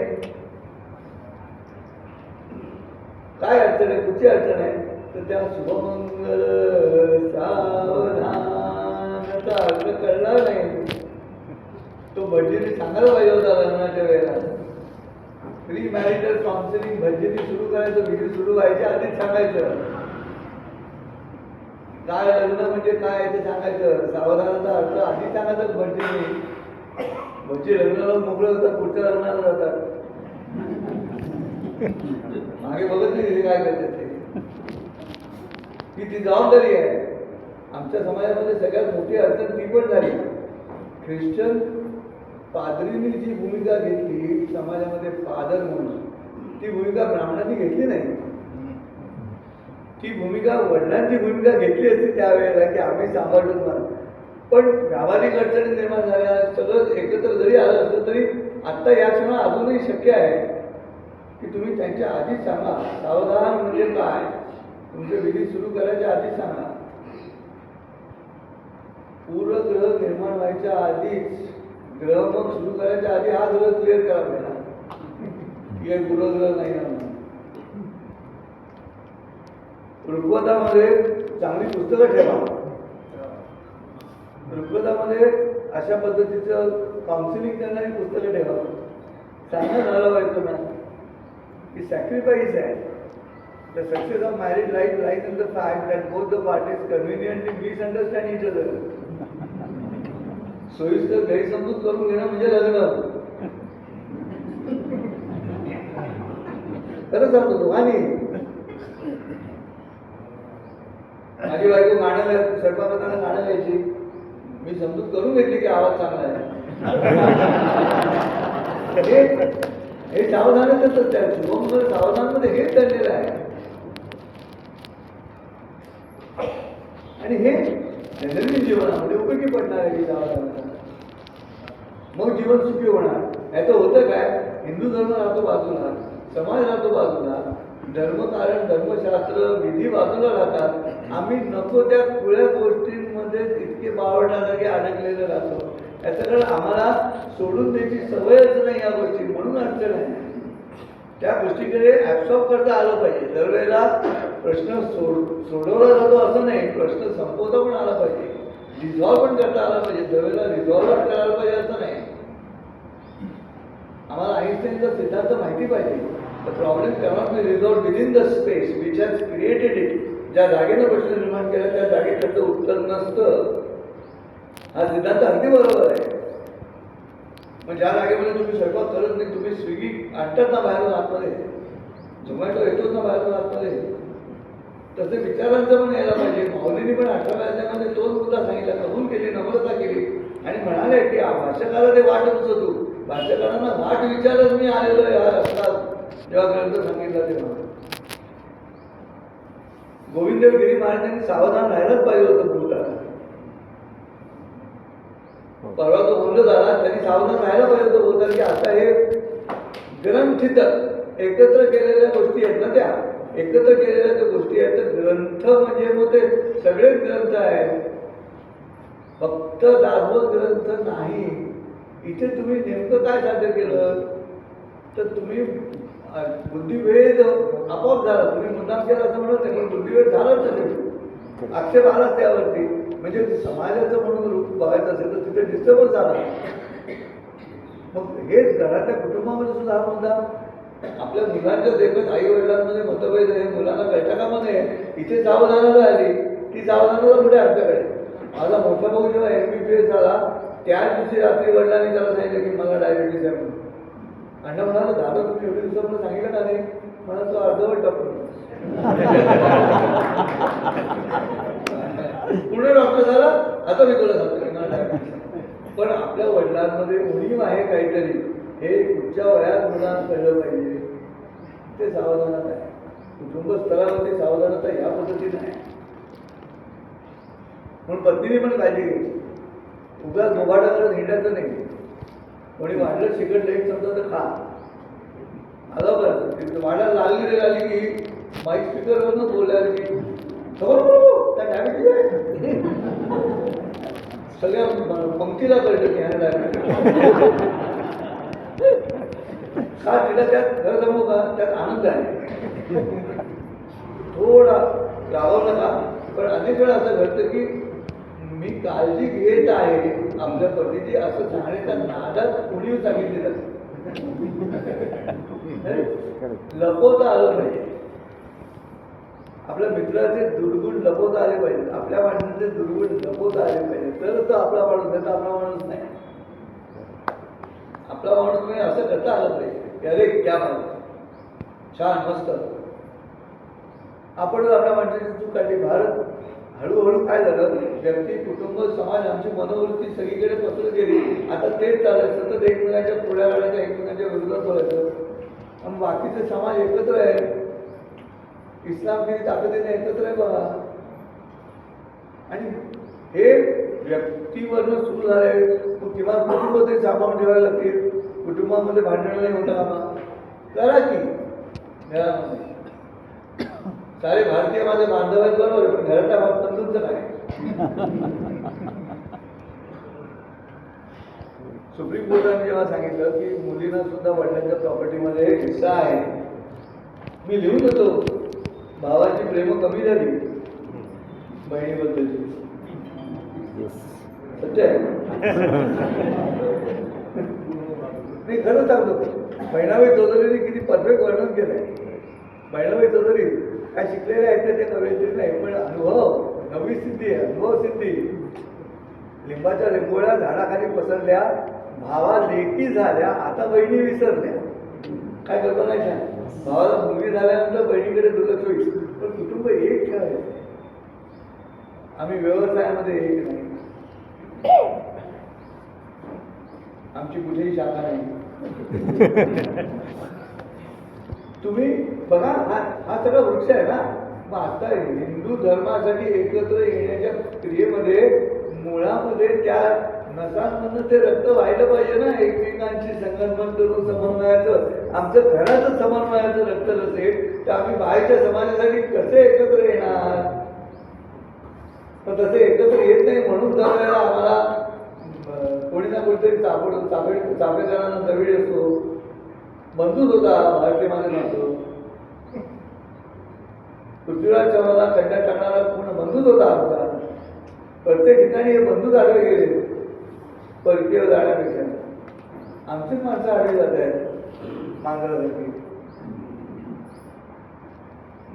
काय अडचण आहे कुठची अडचण आहे तर त्या शुभमंगल सावधानचा अर्थ कळला नाही. तो भटजीने सांगायला पाहिजे होता लग्नाच्या वेळेला. प्री मॅरिटल काउन्सिलिंग भटजीने सुरू करायचं, विधी सुरू व्हायच्या आधीच सांगायचं काय लग्न म्हणजे काय ते सांगायचं. सावधानाचा अर्थ आधी सांगायचं भटजीने. भटजी लग्नाला मोकळं होतात, पुढच्या लग्नाला जातात, मागे बघत नाही तिथे काय करतात ते. ही ती जबाबदारी आहे. आमच्या समाजामध्ये सगळ्यात मोठी अडचण ती पण झाली. ख्रिश्चन पादरींनी जी भूमिका घेतली समाजामध्ये फादर म्हणून, ती भूमिका ब्राह्मणांनी घेतली नाही. ती भूमिका वडिलांची भूमिका घेतली असती त्यावेळेला की आम्ही सांभाळतो म्हणून. पण व्यावहारिक अडचणी निर्माण झाल्या, सगळं एकत्र जरी आलं असलं तरी आत्ता या क्षणा अजूनही शक्य आहे की तुम्ही त्यांच्या आधीच सांगा सावधान म्हणजे काय. तुमचे विधी सुरू करायच्या आधीच सांगा. पूर्वग्रह निर्माण व्हायच्या आधीच, ग्रह मग सुरू करायच्या आधी हा ग्रह क्लिअर करा पहिला की एक पूर्वग्रह नाही ना. ऋग्वेदामध्ये चांगली पुस्तकं ठेवा. ऋग्वेदामध्ये अशा पद्धतीचं काउन्सिलिंग करणारी पुस्तकं ठेवा. सांगा नवरा ना की सॅक्रिफाईस आहे. The success of married life lies in the fact that both the parties conveniently misunderstand each other. सोयीस्कर गैरसमजूत करून घेणं म्हणजे लग्न. खरं सांगतो दोघांनी. माझी बायको गाणं स्वयंपाकाला गाणं गायची, मी समजूत करून घेतली की आवाज चांगला आहे. हे सावधानच त्या शुभमंगल सावधानमध्ये हेच दडलेलं आहे. आणि हे दैनंदिन जीवनामध्ये उपयोगी पडणार आहे ही सावधानता. मग जीवन सुखी होणार. याचं होतं काय, हिंदू धर्म राहतो बाजूला, समाज राहतो बाजूला, धर्मकारण धर्मशास्त्र विधी बाजूला राहतात. आम्ही नको त्या खुल्या गोष्टींमध्ये इतके बावटासारखे अडकलेले राहतो. याचं कारण आम्हाला सोडून द्यायची सवयच नाही या गोष्टी, म्हणून अडचण आहे. त्या गोष्टीकडे ॲब्सॉर्ब करता आलं पाहिजे. दरवेळेला प्रश्न सोडवला जातो असं नाही, प्रश्न संपवता पण आला पाहिजे, रिझॉल्व पण करता आला पाहिजे. दरवेळेला रिझॉल्व करायला पाहिजे असं नाही. आम्हाला आईन्स्टाईनचा सिद्धांत माहिती पाहिजे. The problem cannot be resolved within the space which has created it. ज्या जागेनं प्रश्न निर्माण केला त्या जागेत त्याचं उत्तर नसतं. हा सिद्धांत अगदी बरोबर आहे. मग ज्या जागेमध्ये तुम्ही स्वयंपाक करत नाही, तुम्ही स्विगी आणतात ना बाहेरून आतमध्ये, झोमॅटो येतोच ना बाहेरून आतमध्ये, तसे विचारांचं पण यायला पाहिजे. माऊलींनी पण 18व्या अध्यायामध्ये तोच मुद्दा सांगितला, कबूल केली, नम्रता केली आणि म्हणाले की भाष्यकाला ते वाट होतं तू भाष्यकारांना वाट विचारच मी आलेलो आहे असतात. जेव्हा ग्रंथ सांगितला तेव्हा गोविंदगिरी महाराजांनी सावधान राहायलाच पाहिजे होतं. बोलताना परवा तो बोललो झाला, त्यांनी सावधान राहायला पाहिजे होतं बोलताना की आता हे ग्रंथित एकत्र केलेल्या गोष्टी आहेत ना, त्या एकत्र केलेल्या त्या गोष्टी आहेत. तर ग्रंथ म्हणजे मग ते सगळेच ग्रंथ आहेत, फक्त दासबोध ग्रंथ नाही. इथे तुम्ही नेमकं काय साध्य केलं तर तुम्ही बुद्धिभेद आपोआप झाला. तुम्ही मुद्दाम केला असं म्हणत नाही, पण बुद्धिभेद झालाच असेल, आक्षेप आलाच त्यावरती. म्हणजे समाजाचं म्हणून रूप बघायचं असेल तर तिथे डिस्टर्बच झाला. मग हेच घरातल्या कुटुंबामध्ये सुद्धा हा मुद्दा आपल्या मुलांच्या देखत आई वडिलांमध्ये मतभेद आहे, मुलांना कळता कामा नये. इथे सावधानता आली, ती सावधानता पुढे आमच्याकडे. माझा मोठा भाऊ जेव्हा MBBS झाला त्याच दिवशी रात्री वडिलांनी त्याला सांगितलं की मला डायबिटीस आहे म्हणून. अण्णा म्हणाला दादा तुम्ही एवढी दिवसामध्ये सांगितलं का नाही. म्हणा तो अर्धवट डॉक्टर पुणे डॉक्टर झाला. आता मी तुला सांगतो मला डायबिटीस. पण आपल्या वडिलांमध्ये उणीव आहे काहीतरी, हे पुढच्या वयात मुलांना कळलं पाहिजे. ते सावधानता आहे. कुटुंब स्तरावरती सावधानता या पद्धतीने आहे. म्हणून पत्नीने पण काळजी घ्यायची. उगाच मोबाटा करत हिंडायचं नाही. कोणी वाढलं शिकत लेट समजा तर खा आलं बरं. वाढायला लागली की माईक स्पीकरवरनं बोलल्या की त्या डायबिटीज आहे. सगळ्या पंक्तीला कळलं की ह्या डायबिटीज का. तिला त्यात खरं सांगू का, त्यात आनंद आहे. थोडा राहावं नका. पण अनेक वेळा असं घडतं की मी काळजी घेत आहे आपल्या पतीची असं सांगण्याच्या नादात कुणीही सांगितले जातं. लपवता आलं पाहिजे. आपल्या मित्राचे दुर्गुण लपवता आले पाहिजे, आपल्या माणसाचे दुर्गुण लपवता आले पाहिजे, तर तो आपला माणूस आहे. तर आपला माणूस नाही, आपला माणूस नाही असं करता आलं पाहिजे. अरे क्या बात, छान मस्त. आपण आपल्या माणसाची चूक काढली. भारत हळूहळू काय झालं, व्यक्ती कुटुंब समाज आमची मनोवृत्ती सगळीकडे पसरत गेली. आता तेच चालत सतत एकमेकांच्या पुढ्या काढायच्या, एकमेकांच्या विरोधात बोलायचं. आणि बाकीचे समाज एकत्र आहे. इस्लाम किती ताकदीने एकत्र आहे बघा. आणि हे व्यक्तीवरनं सुरू झालंय. किंवा कुटुंब ते सांभाळून ठेवायला लागतील. कुटुंबामध्ये भांडण नाही होता कामा करा की घरामध्ये. सारे भारतीय माझे बांधव आहेत बरोबर, पण घराच्या बाबतीत तुमचं काय. सुप्रीम कोर्टाने जेव्हा सांगितलं की मुलींना सुद्धा वडिलांच्या प्रॉपर्टीमध्ये हिस्सा आहे, मी लिहून देतो भावाची प्रेम कमी झाली बहिणीबद्दलची. सत्य आहे. मी खरं सांगतो, बहिणाबाई चौधरीने किती परफेक्ट वर्णन केलंय. बहिणाबाई चौधरी काय शिकलेले आहेत ते कवयित्री नाही, पण अनुभव नवी सिद्धी आहे, अनुभव सिद्धी. लिंबाच्या लिंबोळ्या झाडाखाली पसरल्या, भावा लेकी झाल्या, आता बहिणी विसरल्या. काय कल्पना आहे? भावाला मुलगी झाल्यानंतर बहिणीकडे दुर्लक्ष होईल. पण कुटुंब एक ठेवायचं. आम्ही व्यवसायामध्ये एक नाही, आमची कुठेही शाखा नाही. तुम्ही बघा, हा सगळा वृक्ष आहे ना. मग आता हिंदू धर्मासाठी एकत्र येण्याच्या क्रियेमध्ये मुळामध्ये त्या नसांमधनं ते रक्त व्हायला पाहिजे ना. एकमेकांशी संगनमत करून समन्वयाचं, आमचं घराचं समन्वयाचं रक्त नसेल तर आम्ही बाहेरच्या समाजासाठी कसे एकत्र येणार. पण तसे एकत्र येत नाही. म्हणून दरवेळेला आम्हाला कोणी ना कोणीतरी चाफेकरांना दवीड असतो. बंधूच होता भारतीय माझे म्हणतो. पृथ्वीराज चव्हाणला खड्ड्यात टाकणारा पूर्ण बंधूच होता आमचा. प्रत्येक ठिकाणी हे बंधूच आडवे गेले. परकीय जाण्यापेक्षा आमचीच माणसं आडवी जात आहेत मांजरासाठी.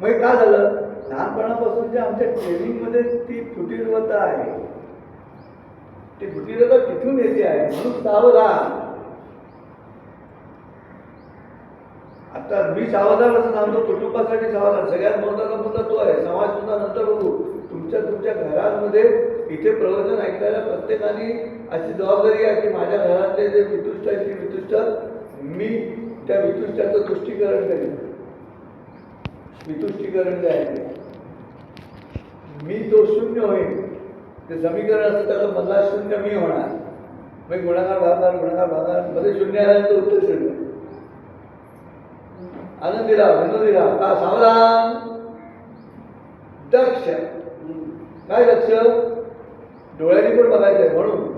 मग काय झालं, लहानपणापासूनच्या आमच्या ट्रेनिंगमध्ये ती फुटीरवता आहे. ती फुटीरवता तिथून येते आहे. म्हणून सावधान. आता मी सावधान असं सांगतो, कुटुंबासाठी सावधान. सगळ्यात महत्त्वाचा मुद्दा तो आहे. समाज सुद्धा नंतर बघू. तुमच्या घरांमध्ये इथे प्रवचन ऐकणाऱ्या प्रत्येकाने अशी जबाबदारी आहे की माझ्या घरातले जे वितुष्ट आहेत, ती वितुष्ट मी त्या वितुष्टाचं तुष्टीकरण करेन. वितुष्टीकरण काय आहे, मी तो शून्य होईल. ते समीकरण असतं त्याचं मला शून्य मी होणार. मग गुणाकार भागाकार मध्ये शून्य आल्यानंतर उत्तर शून्य. आनंदीला विनोदीला का सावधान. दक्ष. काय लक्ष, डोळ्यांनी पण बघायचं आहे. म्हणून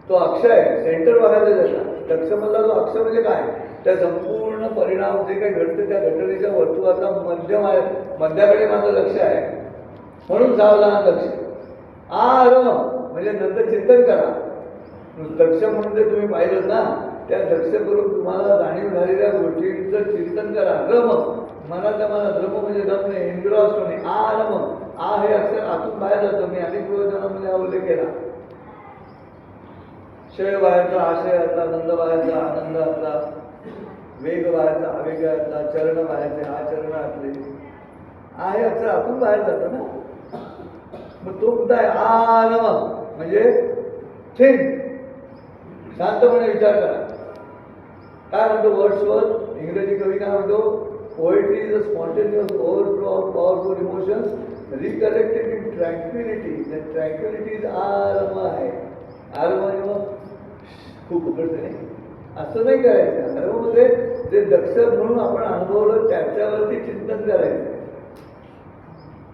तो अक्षय सेंटर बघायचा त्याचा. दक्ष मधला जो अक्षय म्हणजे काय, त्या संपूर्ण परिणाम जे काही घडते त्या घटनेच्या वर्तुळाचा मध्यम आहे. मध्याकडे माझं लक्ष आहे. म्हणून सावधान दक्ष. म्हणजे नंतर चिंतन करा. दक्ष म्हणून जे तुम्ही पाहिलं ना, त्या दक्ष करून तुम्हाला जाणीव झालेल्या गोष्टींचं चिंतन करा. रम, मनाच्या मनात. रम म्हणजे रमणे, इंद्रास होणे. रम. हे अक्षर आतून बाहेर जातं. मी अनेक प्रवचनामध्ये हा उल्लेख केला. क्षय बाहेरचा, आशय आतला, नंद बाहेरचा, आनंद आतला, वेग बाहेरचा, आवेग आतला, चरण बाहेरचे, आचरण आतले. हे अक्षर आतून बाहेर जातं ना. मग तो कुठं आहे, रम म्हणजे थिंक. शांतपणे विचार करा. काय म्हणतो वर्ड्सवर्थ, इंग्रजी कवी काय म्हणतो, poetry is a spontaneous overflow of powerful emotions recollected in tranquillity. The tranquillity is आरम आहे. आरम म्हणजे मग खूप उघडते नाही, असं नाही करायचं. आरममध्ये जे दक्ष म्हणून आपण अनुभवलं त्याच्यावरती चिंतन करायचं,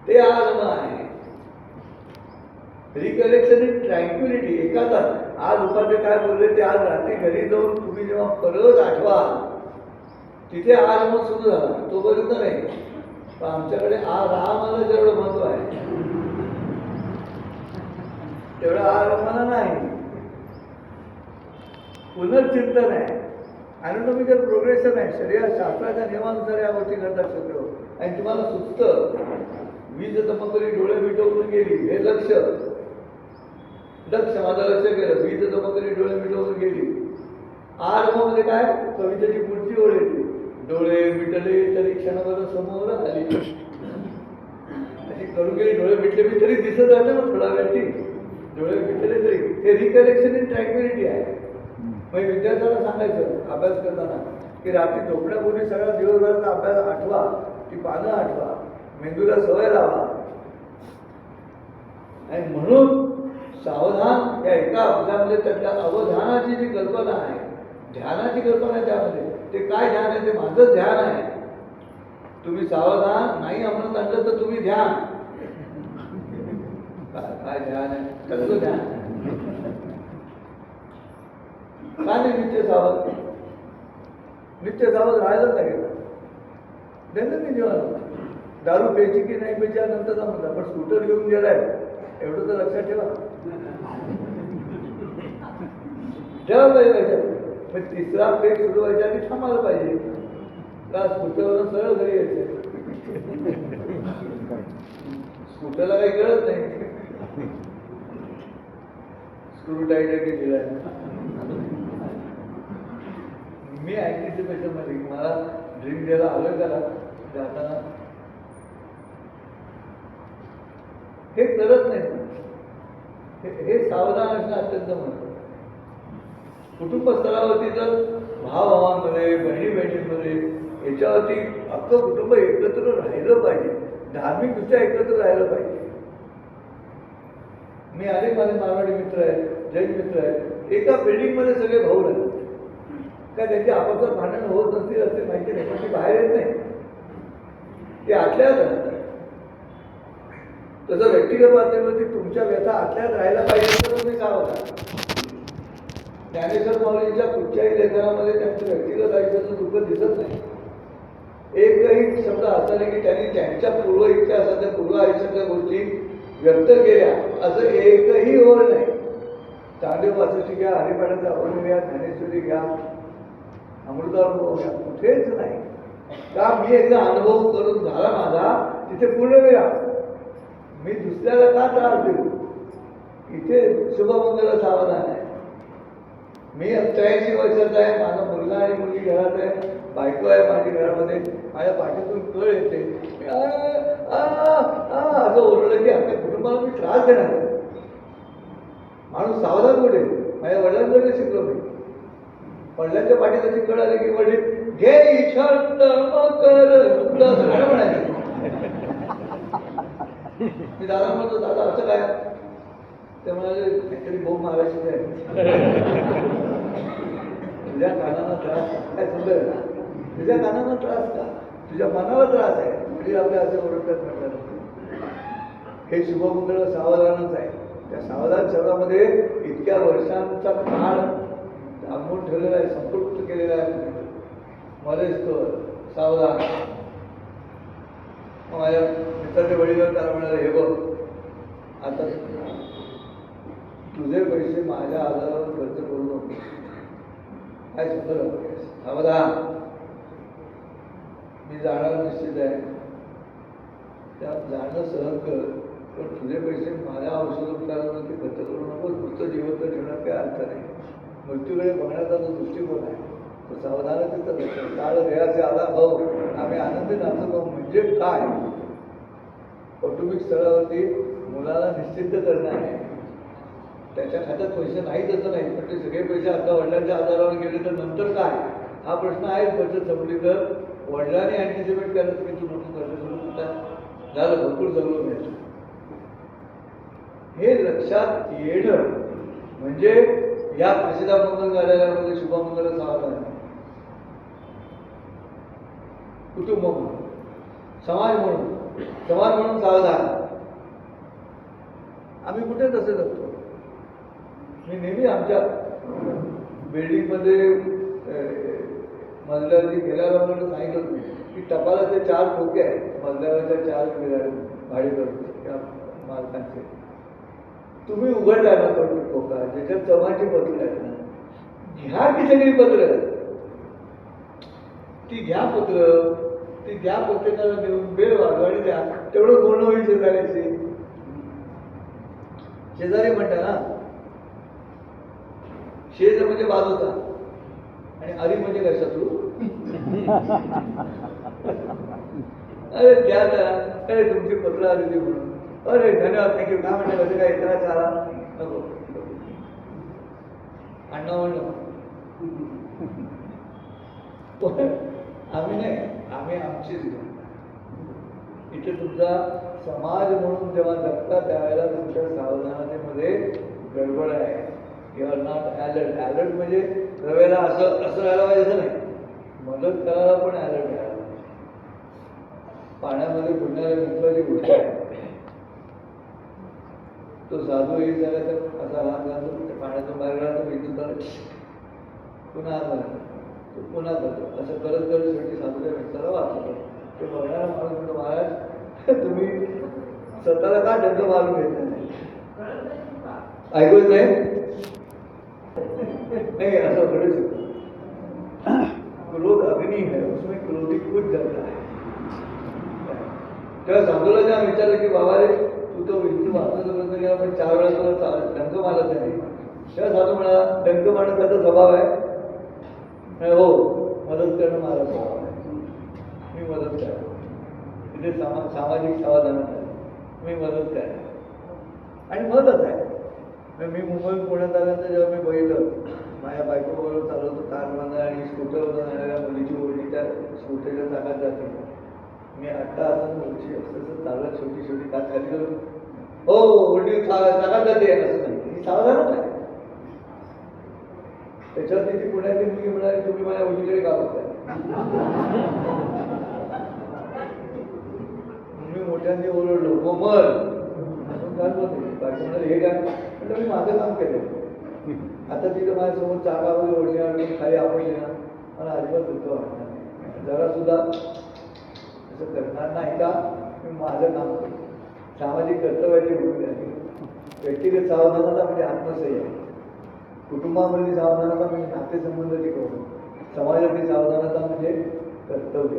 ते आरम आहे. Recollection in tranquillity. एकाच आज उपाध्ये काय बोलले ते आज रात्री घरी जाऊन तुम्ही जेव्हा परत आठवा, तिथे आज मग सुरू झाला, तोपर्यंत नाही. पण आमच्याकडे रामाला जेवढं महत्व आहे तेवढं आरामाला नाही. पुनर्चिंतन आहे, ॲनाटॉमिकल प्रोग्रेशन आहे, शरीर शास्त्राच्या नियमानुसार या गोष्टी घडतात सगळं. आणि तुम्हाला सुचतं वीज चमकली डोळे मिटवून गेली, हे लक्ष माझं लक्ष गेलं, वीज चमकली डोळे मिटवून गेली. मध्ये काय कवितेची पुढची ओळ येते, डोळे मिटले तरी क्षणाभर समोर आली. अशी करून गेली, डोळे मिटले मी तरी दिसत राहते ना थोडा वेळ, डोळे मिटले तरी. हे रिकलेक्शन इन ट्रँक्विलिटी आहे. मग विद्यार्थ्याला सांगायचं अभ्यास करताना की रात्री झोपण्यापूर्वी सगळा दिवसभराचा अभ्यास आठवा, ती पानं आठवा, मेंदूला सवय लावा. आणि म्हणून सावधान या एका अभ्यासामध्ये त्यातल्या अवधानाची जी कल्पना आहे, ध्यानाची कल्पना आहे त्यामध्ये, ते काय ध्यान आहे, ते माझं ध्यान आहे. तुम्ही सावधान नाही अंमलात आणलं तर तुम्ही ध्यान. काय ध्यान आहे, कसं ध्यान का नाही? नित्य सावध राहायलाच लागेल. दैनंदिन जीवन दारू प्यायची की नाही प्यायची नंतरचा मुद्दा, पण स्कूटर घेऊन गेलाय एवढं तर लक्षात ठेवा. पाहिजे मग तिसरा पेट सुरू व्हायच्या आधी थांबायला पाहिजे का? स्कूटरवरून सरळ घरी यायचं. स्कूटरला काही कळत नाही स्क्रू टाईट आहे की दिलाय. मी अँटिसिपेशन मध्ये मला ड्रिंक द्यायला आलोय त्याला जाताना, हे करत नाही. हे सावधान असणं अत्यंत महत्त्वाचं. कुटुंब स्तरावरती तर भावाभावांमध्ये, बहिणी बहिणींमध्ये याच्यावरती अख्खं कुटुंब एकत्र राहिलं पाहिजे, धार्मिकदृष्ट्या एकत्र राहिलं पाहिजे. मी अनेक माझे मारवाडी मित्र आहेत, जैन मित्र आहेत, एका बिल्डिंगमध्ये सगळे भाऊ राहतात. काय त्यांची आपापसात भांडण होत नसतील असते माहिती नाही, पण ती बाहेर येत नाही, ते आतल्यात राहतात. तसं व्यक्तिगत पातळीवरती तुमच्या व्यथा आतल्यात राहायला पाहिजे तर तुम्ही काय होता. ज्ञानेश्वर माऊलींच्या कुठच्याही लेखनामध्ये त्यांचं व्यक्तिगत आयुष्याचं दुःख दिसत नाही. एकही शब्द असा नाही की त्यांनी त्यांच्या पूर्व इतिहासाच्या पूर्व आयुष्याच्या गोष्टी व्यक्त केल्या असं एकही ओळ नाही. चांदेव वाचाची घ्या, हरिपाठाचा अभंग घ्या, ज्ञानेश्वरी घ्या, अमृतानुभव घ्या, कुठेच नाही. का मी एकदा अनुभव करून झाला माझा, तिथे पूर्ण वेळा मी दुसऱ्याला का त्रास देऊ. इथे शुभमंगल सावधान आहे. मी 83 वर्षाचा आहे, माझा मुलगा आणि मुलगी घरात आहे, बायको आहे माझी घरामध्ये, माझ्या पाठीतून कळ येते, असं ओरडलं की आपल्या कुटुंबाला मी त्रास देणार. माणूस सावधान कुठे. माझ्या वडिलांकडे शिकलो मी. वडिलांच्या पाठीत अशी कळ आली की वडील घे छंद मकर म्हणायचे. मी दादा म्हणतो, दादा असं काय? ते म्हणाले काहीतरी भाऊ मारायचं आहे. तुझ्या कानाला त्रास काय समजेल ना, तुझ्या कानाला त्रास का, तुझ्या मनाला त्रास आहे. वडील आपल्या असे ओरडतात म्हटलं. हे शुभमंगळ सावधानच आहे. त्या सावधान शब्दामध्ये इतक्या वर्षांचा काळ थांबवून ठेवलेला आहे, संपुष्ट केलेला आहे. मरेस्तोवर सावधान. माझ्या मित्राचे वडील त्याला म्हणाले, हे बघ आता तुझे पैसे माझ्या आजारावर खर्च करू नको. काय सुंदर सावधान. मी जाणार निश्चित आहे, त्या जाणं सहन कर, पण तुझे पैसे माझ्या औषधोपचारावरती खर्च करू नको. नुसतं जिवंत ठेवण्यात काही अर्थ नाही. मृत्यूकडे बघण्याचा जो दृष्टिकोन आहे तो सावधानतेचा. काळ देहाचे आला भाऊ, आम्ही आनंदी नाचतो म्हणजे काय. कौटुंबिक स्थळावरती मुलाला निश्चित करणं आहे. त्याच्या खात्यात पैसे नाहीत असं नाही, पण ते सगळे पैसे आता वडिलांच्या आधारावर गेले तर नंतर काय, हा प्रश्न आहे. बचत संपली तर वडिलांनी अँटिसिपेट करायचं की तू नको करतो, झालं भरपूर जगलो मिळतं. हे लक्षात येणं म्हणजे या प्रसिद्ध मंगल कार्यालयामध्ये शुभमंगल सावधान. कुटुंब म्हणून, समाज म्हणून सावधान. आम्ही कुठे तसे जगतो. मी नेहमी आमच्या बिल्डिंगमध्ये मजल्यावरती गेल्यावर सांगितलं की टपालाचे 4 खोके आहेत, मजल्यावरच्या 4 भाडेकरूचे त्या मालकांचे. तुम्ही उघडला ना तो खोका, ज्याच्यात चमाची पत्र आहेत ना, घ्या की सगळी पत्र, ती घ्या पत्र, ती घ्या प्रत्येकाला देऊन बेल वाजवाडी द्या, तेवढं पूर्ण होईल शेजाऱ्याची. शेजारी म्हणता ना, शेज म्हणजे बाजूचा आणि अरी म्हणजे काय, शत्रू. अरे द्या ना, अरे तुमची पत्र आली होती म्हणून, अरे धन्यवाद, थँक्यू. काय म्हणते, कसं काय इतरा चारा नको, अण्णा म्हणलं आम्ही नाही, आम्ही आमचीच घेऊ. इथे तुमचा समाज म्हणून जेव्हा जगता त्यावेळेला तुमच्या सावधानतेमध्ये गडबड आहे. You are not alert. Alert म्हणजे रवेला असं असं राहायला पाहिजे असं नाही, मदत करायला पण अलर्ट राहायला. पाण्यामध्ये बुडणाऱ्या मित्राची गोष्ट आहे. तो साधू हे झाला तर असा हात घालतो, पाण्यातून बाहेर राहतो, इथून तर पुन्हा हात घालतो, तो पुन्हा करतो. असं करत करत शेवटी साधूच्या मित्राला वाचवतो. ते बघणारा माणूस म्हणतो, महाराज तुम्ही स्वतःला का डंक मारून घेत नाही? ऐकूच नाही नहीं, ऐसा बड़े से क्रोध अग्नि है, उसमें क्रोधी कुछ जलता है. तेव्हा साधूला जेव्हा विचारलं की बाबा रे, तू तो विष्णू वाचत प्रयत्न केला पण 4 वेळा तुला डंक मारत नाही, तेव्हा साधू म्हणाला, डंक मारणं त्याचा स्वभाव आहे. हो, मदत करणं माझा स्वभाव आहे, मी मदत करा. तिथे सामाजिक समाधान आहे, मी मदत करा. आणि मदत आहे. मी मुंबईत पुण्यात आल्यानंतर जेव्हा मी बघितलं, माझ्या बायकोबरोबर चालवतो कारमध्ये आणि स्कूटरवर जाणाऱ्या मुलीची ओढणी त्या स्कूटरच्या चाकात जाते. मी आत्ता असं मुलीची असं चालत छोटी छोटी काच खाली करून, हो ओढणी चाकात जाते असं नाही, ही सावधानच आहे. त्याच्यावरती ती पुण्यातली मुलगी म्हणाली, तुम्ही माझ्या मुलीकडे का बघताय? मी मोठ्यांनी ओरडलो, कोमल असं काय बोलते. बायको म्हणाले, हे काय? म्हटलं मी माझं काम केलं. आता तिथं माझ्यासमोर चाकामध्ये ओढणी खाली आपण देणार, मला अजिबात दुःख वाटणार नाही, जरा सुद्धा असं करणार नाही का? मी माझं काम करतो. सामाजिक कर्तव्याची भूमिका आहे. व्यक्तिगत सावधानता म्हणजे आत्मसंयम, कुटुंबामधली सावधानता म्हणजे नातेसंबंध टिकवणं, समाजातली सावधानता म्हणजे कर्तव्य.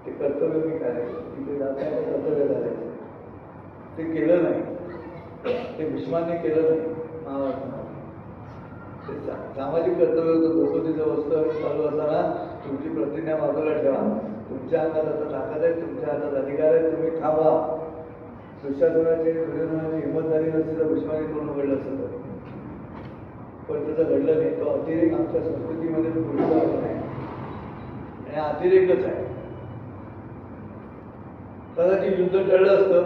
ते कर्तव्य मी करायचं, तिथे जाताना कर्तव्य करायचं. ते केलं नाही, ते भीष्माने केलं नाही. ते सामाजिक कर्तव्य होतं. द्रौपदीचं वस्त्र चालू असताना तुमची प्रतिज्ञा बाजूला ठेवा, तुमच्या हातात आता ताकद आहे, तुमच्या हातात अधिकार आहे, तुम्ही थांबा. दुःशासनाची आणि दुर्योधनाची हिंमत झाली नसती तर भीष्माने पूर्ण घडलं असतं, पण तसं घडलं नाही. तो अतिरेक आमच्या संस्कृतीमध्ये पुढचा नाही आणि अतिरेकच आहे. कदाचित युद्ध टळलं असतं,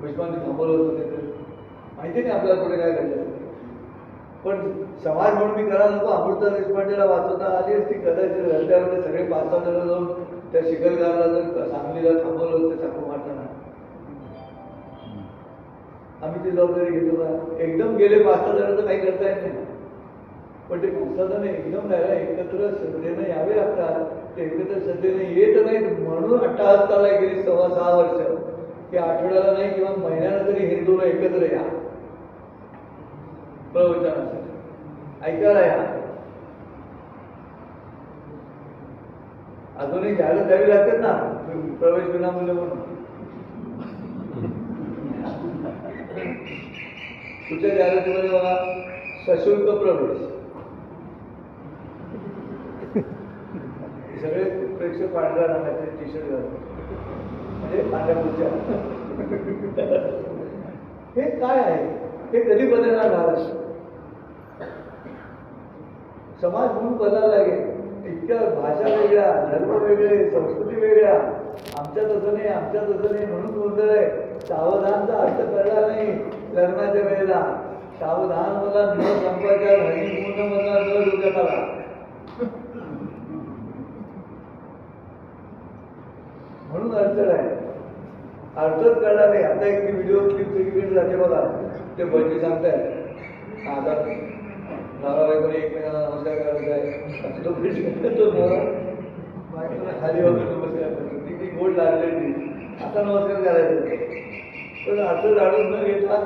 भीष्माने थांबवलं असतं, ते माहिती नाही आपल्याला पुढे काय घडलं. पण समाज म्हणून मी करायला नको. अमृता देशपांडेला वाचवता आली असती कदाचित. रस्त्यावर सगळे 5-6 जण जाऊन त्या शिखरगारला जर सांगलीला थांबवलं असतं चाकू मारताना, आम्ही ती जबाबदारी घेतो का? एकदम गेले 5-6 जण तर काही करता येत नाही, पण ते 5-6 जण एकदम राहायला एकत्र श्रद्धेनं यावे लागतात. ते एकत्र श्रद्धेने येत नाहीत म्हणून अट्टाहत्ताला गेली 6.25 वर्ष की आठवड्याला नाही किंवा महिन्याला तरी हिंदूला एकत्र या प्रवचनासाठी ऐकायला या. अजूनही जाहिरात द्यावी लागतात ना, प्रवेश विनामूल्य म्हणून. तुझ्या जाहिरातीमध्ये बघा, सशुल्क प्रवेश. सगळे प्रेक्षक पांढऱ्या रंगाचे टी शर्ट घालतात, म्हणजे पांढऱ्या खुर्च्या. हे काय आहे? हे कधी बदलणार भारत? समाज म्हणून बदलायला लागेल. इतक्या भाषा वेगळ्या, धर्म वेगळे, संस्कृती वेगळ्या. आमच्या तसं नाही, आमच्या तसं नाही म्हणून गोंधळ आहे. सावधानचा अर्थ कळला नाही लग्नाच्या वेळेला. सावधान मला न संपायच्या हनीमून मला न डोक्यात आला. म्हणून अडचण आहे, अर्थच कळला नाही. आता एक व्हिडिओ क्लिप सगळीकडे जाते बघा, ते बंटी सांगतायत आता नवरा बायकोने एकमेकांना नमस्कार करायचा आहे, तो नवरा खाली वगैरे नमस्कार करतो, ती गोड लागलेली आता नमस्कार करायचा. पण असं जाणून न घेता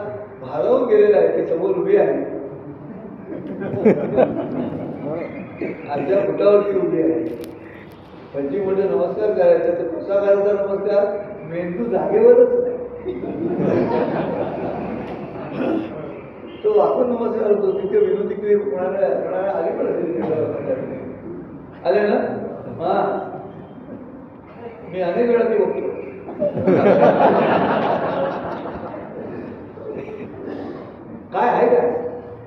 भारावून गेलेला आहे, ते समोर उभी आहे, आजच्या फुटावरती उभी आहे. पंची म्हणजे नमस्कार करायचा, तर कसा करायचा नमस्कार? मेंदू जागेवरच नाही. तो वाकून नमस्कार होतो. तिथे विनोदी तिकडे कोणाला आली पण आले ना. हा, मी अनेक वेळा ते बघतो. काय आहे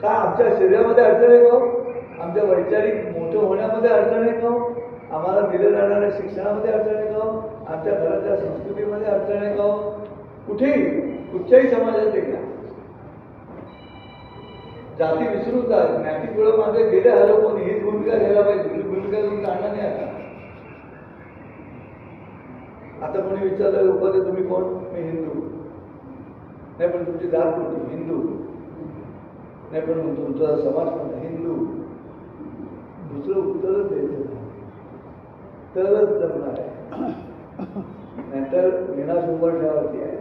काय आमच्या शरीरामध्ये अडचण आहे का? आमच्या वैचारिक मोठं होण्यामध्ये अडचण आहे का? आम्हाला दिल्या जाणाऱ्या शिक्षणामध्ये अडचण आहे का? आमच्या घराच्या संस्कृतीमध्ये अडचण आहे का? कुठेही कुठच्याही समाजात घ्या, जाती विसरून जा. ज्ञातीपुढं माझे गेले हॅलो कोणी हीच भूमिका घ्यायला पाहिजे, ही भूमिका तुम्ही जाणणार नाही. आता कोणी विचारलं उपाध्ये तुम्ही कोण? मी हिंदू. नाही पण तुमची जात कोणती? हिंदू. नाही पण तुमचा समाज कोणता? हिंदू. दुसरं उत्तरच द्यायचं नाही, तरच जमणार आहे. नाहीतर विनाश उमटण्यावरती आहे,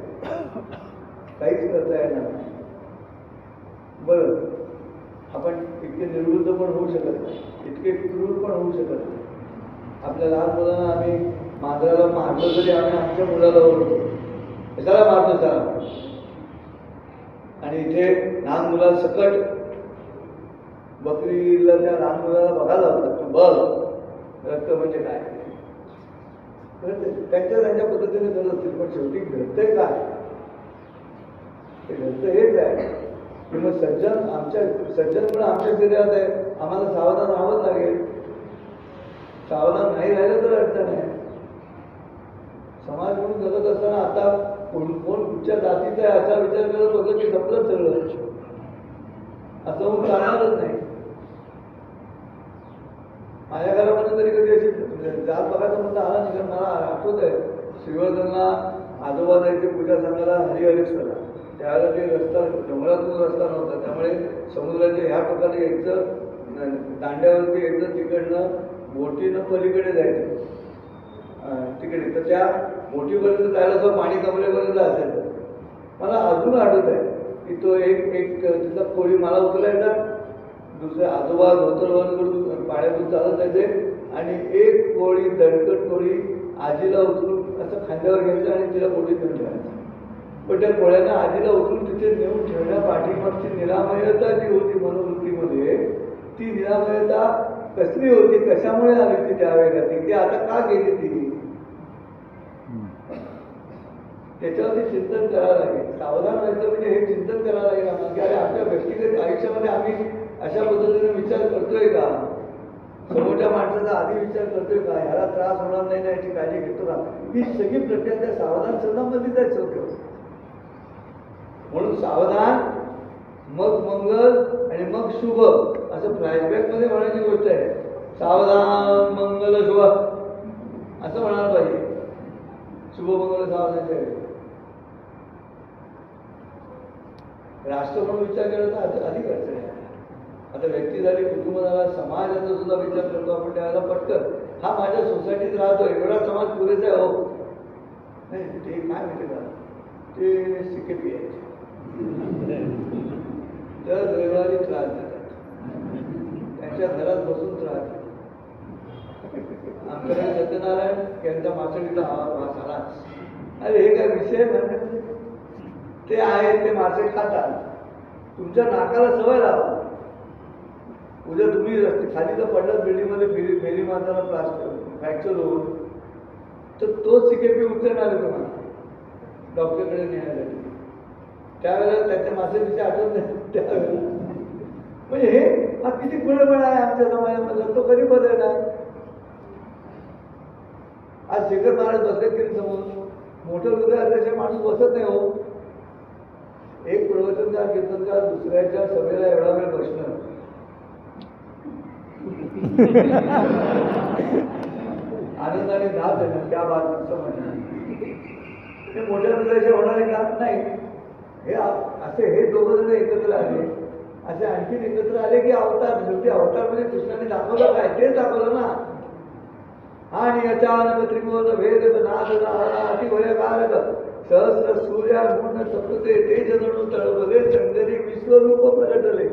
काहीच करता येणार नाही. बरं, आपण इतके निर्बुद्ध पण होऊ शकत नाही, इतके क्रूर पण होऊ शकत नाही. आपल्या लहान मुलांना आम्ही मांजराला मारलं तरी आम्ही आमच्या मुलाला ओरडतो, कशाला मारतो त्याला? आणि इथे लहान मुलासकट बकरीला त्या लहान मुलाला बघायला होतात, तू बघ रक्त म्हणजे काय. त्यांच्या पद्धतीने करत असतील, पण शेवटी घडतंय काय? ते घडतं हेच आहे की मग सज्जन पण आमच्या शरीरात आहे. आम्हाला सावधान राहावंच लागेल. सावधान नाही राहिलं तर अडचण आहे. समाज म्हणून जगत असताना आता कोण कुठच्या जातीचा आहे असा विचार करत होतं की संपलंच सगळं, असं होऊन चालणारच नाही. माझ्या घरामध्ये तरी कधी अशी जात बघायचं म्हणता आला नाही. कारण मला आठवत आहे श्रीवर्धनला आजोबा जायचे पूजा सांगायला हरिहरेश्वरला. त्यावेळेला ते रस्ता डोंगरातून रस्ता नव्हता, त्यामुळे समुद्राच्या ह्या प्रकारे यायचं, दांड्यावरती यायचं, तिकडनं बोटीनं पलीकडे जायचं तिकडे. तर त्या बोटीपर्यंत जायला जो पाणी कमरेपर्यंत असायचं. मला अजून आठवत आहे की तो एक तिथला कोळी मला उचलायचा, दुसऱ्या आजोबा धोतरवन करून पाण्यातून चालत जायचे, आणि एक कोळी दणकट कोळी आजीला उचलून असं खांद्यावर घ्यायचं आणि तिला बोटीत घेऊन ठेवायचं. पण त्या कोळ्यांना आजीला उचलून तिथे नेऊन ठेवण्या पाठीमागची निरामयता जी होती मनोवृत्तीमध्ये, ती निरामयता कसली होती, कशामुळे आली ती त्यावेळेला, ती आता का गेली ती, त्याच्यावरती चिंतन करावं लागेल. सावधान व्हायचं म्हणजे हे चिंतन करावं लागेल आम्हाला की अरे आपल्या व्यक्तिगत आयुष्यामध्ये आम्ही अशा पद्धतीने विचार करतोय का? समोरच्या माणसाचा आधी विचार करतोय का? ह्याला त्रास होणार नाही ना याची काळजी घेतो का? ही सगळी प्रक्रिया त्या सावधान संबंधितच होते. म्हणून सावधान, मग मंगल आणि मग शुभ, असं फ्लॅशबॅक मध्ये म्हणायची गोष्ट आहे. सावधान मंगल शुभ असं म्हणायला पाहिजे. शुभ मंगल सावधान. राष्ट्र म्हणून विचार केला तर अधिक अडचण आहे. आता व्यक्ती झाली, कुटुंब झाला, समाजाचा सुद्धा विचार करतो आपण त्यावेळेला पटकन हा माझ्या सोसायटीत राहतोय, एवढा समाज पुरेसा आहे. हो नाही, ते काय माहिती का, ते सिकेपी आहे. दर रविवारी त्रास देतात, त्यांच्या घरात बसून त्रास देतात. आमच्याकडे सत्यनारायण यांच्या मासळीचा वास आलाच. अरे हे काय विषय नाही, ते आहेत, ते मासे खातात. तुमच्या नाकाला सवय लावा. उद्या तुम्ही रस्ते खाली जर पडलात बिल्डिंगमध्ये फेरी मारताना प्लास्टर फ्रॅक्चर होऊन, तर तोच सिकेपी उचलणार आहे तुम्हाला डॉक्टरकडे नेण्यासाठी. त्यावेळेला त्याच्या मासेविषयी आठवत नाही त्यावेळेला. म्हणजे हे हा किती खुळेपणा आहे आमच्या समाजामधला, तो कधी बदलणार? आज शेखर महाराज बसलेत की समोर, मोठं हृदय असल्याशिवाय माणूस बसत नाही. हो, एक प्रवचनकार कीर्तनकार दुसऱ्याच्या सभेला एवढा वेळ बसणं आनंदाने नाच आहे, त्या बात असं म्हणणार. हे मोठ्या हृदयाचे होणारे का नाही. हे असे हे दोघं जण एकत्र आले, असे आणखीन एकत्र आले की अवतार. शेवटी अवतार म्हणजे कृष्णाने दाखवलं काय, तेच दाखवलं ना. आणि अचानक त्रिकोण भेद नाद झाला अतिभयकारक सहस्र सूर्या गुण सप्ते तेज जणू तळवले चंदरी विश्वरूप प्रगटले